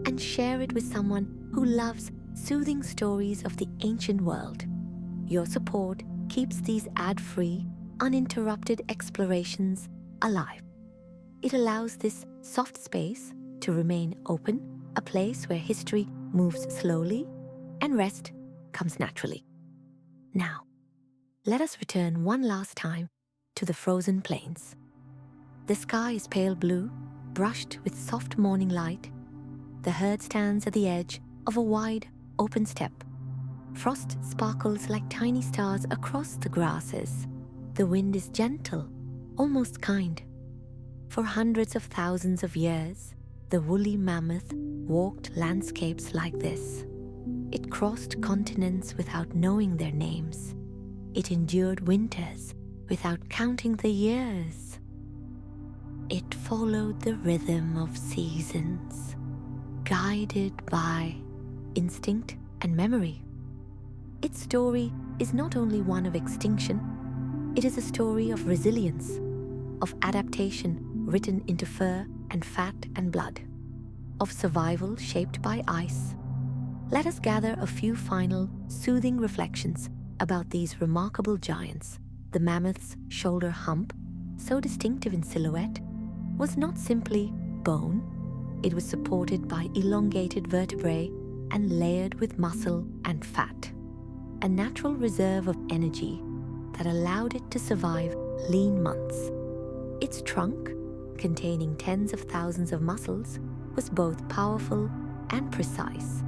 and share it with someone who loves soothing stories of the ancient world. Your support keeps these ad-free, uninterrupted explorations alive. It allows this soft space to remain open, a place where history moves slowly and rest comes naturally. Now, let us return one last time to the frozen plains. The sky is pale blue, brushed with soft morning light. The herd stands at the edge of a wide, open steppe. Frost sparkles like tiny stars across the grasses. The wind is gentle, almost kind. For hundreds of thousands of years, the woolly mammoth walked landscapes like this. It crossed continents without knowing their names. It endured winters without counting the years. It followed the rhythm of seasons, guided by instinct and memory. Its story is not only one of extinction, it is a story of resilience, of adaptation written into fur and fat and blood, of survival shaped by ice. Let us gather a few final, soothing reflections about these remarkable giants. The mammoth's shoulder hump, so distinctive in silhouette, was not simply bone. It was supported by elongated vertebrae and layered with muscle and fat, a natural reserve of energy that allowed it to survive lean months. Its trunk, containing tens of thousands of muscles, was both powerful and precise,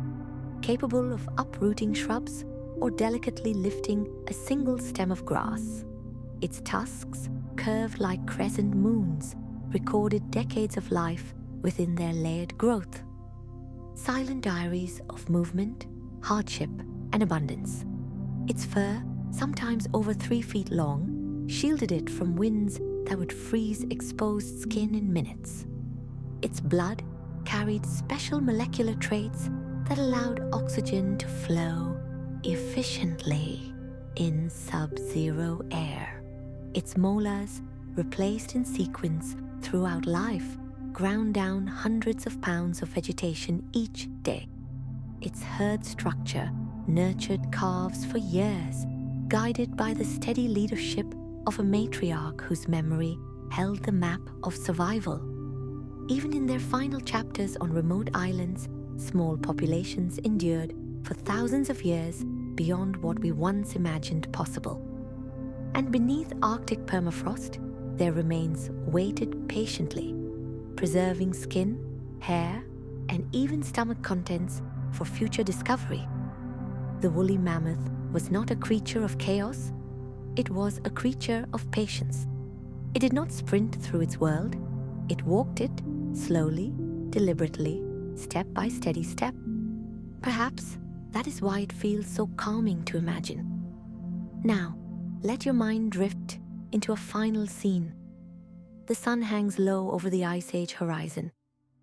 capable of uprooting shrubs or delicately lifting a single stem of grass. Its tusks, curved like crescent moons, recorded decades of life within their layered growth. Silent diaries of movement, hardship, and abundance. Its fur, sometimes over 3 feet long, shielded it from winds that would freeze exposed skin in minutes. Its blood carried special molecular traits that allowed oxygen to flow efficiently in sub-zero air. Its molars, replaced in sequence throughout life, ground down hundreds of pounds of vegetation each day. Its herd structure nurtured calves for years, guided by the steady leadership of a matriarch whose memory held the map of survival. Even in their final chapters on remote islands, small populations endured for thousands of years beyond what we once imagined possible. And beneath Arctic permafrost, their remains waited patiently, preserving skin, hair, and even stomach contents for future discovery. The woolly mammoth was not a creature of chaos, it was a creature of patience. It did not sprint through its world, it walked it slowly, deliberately, step by steady step. Perhaps that is why it feels so calming to imagine. Now, let your mind drift into a final scene. The sun hangs low over the Ice Age horizon,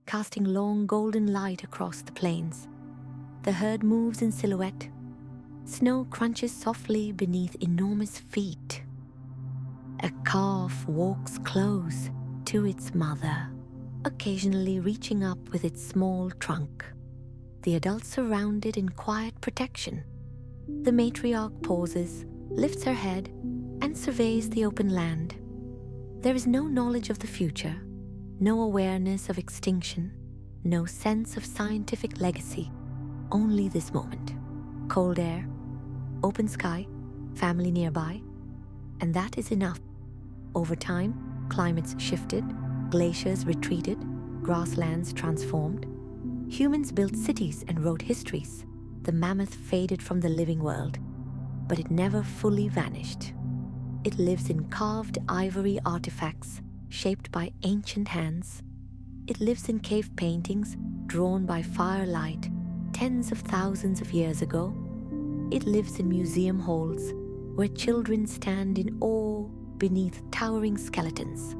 casting long golden light across the plains. The herd moves in silhouette. Snow crunches softly beneath enormous feet. A calf walks close to its mother, occasionally reaching up with its small trunk. The adults surround it in quiet protection. The matriarch pauses, lifts her head, and surveys the open land. There is no knowledge of the future, no awareness of extinction, no sense of scientific legacy, only this moment. Cold air, open sky, family nearby, and that is enough. Over time, climates shifted, glaciers retreated, grasslands transformed. Humans built cities and wrote histories. The mammoth faded from the living world, but it never fully vanished. It lives in carved ivory artifacts shaped by ancient hands. It lives in cave paintings drawn by firelight tens of thousands of years ago. It lives in museum halls where children stand in awe beneath towering skeletons.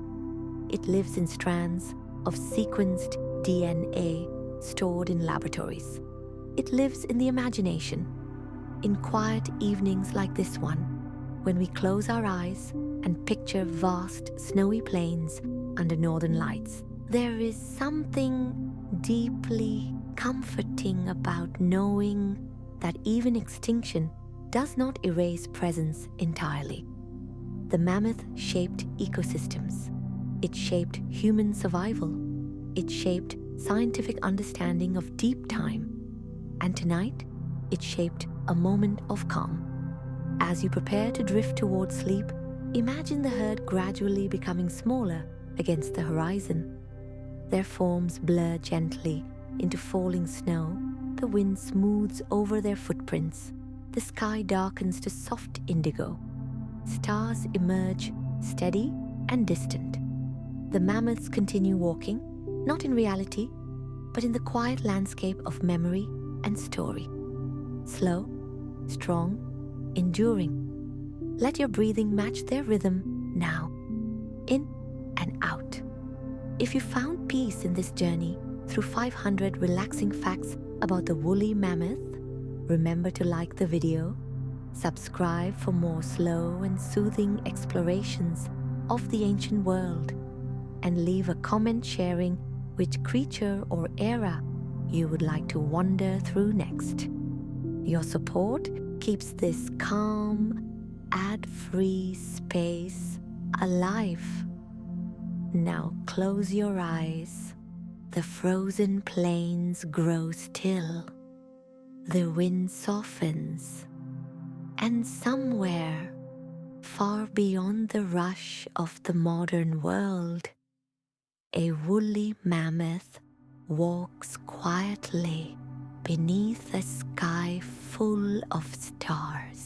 It lives in strands of sequenced DNA stored in laboratories. It lives in the imagination, in quiet evenings like this one, when we close our eyes and picture vast snowy plains under northern lights. There is something deeply comforting about knowing that even extinction does not erase presence entirely. The mammoth shaped ecosystems. It shaped human survival. It shaped scientific understanding of deep time. And tonight, it shaped a moment of calm. As you prepare to drift towards sleep, imagine the herd gradually becoming smaller against the horizon. Their forms blur gently into falling snow. The wind smooths over their footprints. The sky darkens to soft indigo. Stars emerge, steady and distant. The mammoths continue walking, not in reality, but in the quiet landscape of memory and story. Slow, strong, enduring. Let your breathing match their rhythm now, in and out. If you found peace in this journey through 500 relaxing facts about the woolly mammoth, remember to like the video, subscribe for more slow and soothing explorations of the ancient world, and leave a comment sharing which creature or era you would like to wander through next. Your support keeps this calm, ad-free space alive. Now close your eyes. The frozen plains grow still. The wind softens. And somewhere, far beyond the rush of the modern world, a woolly mammoth walks quietly beneath a sky full of stars.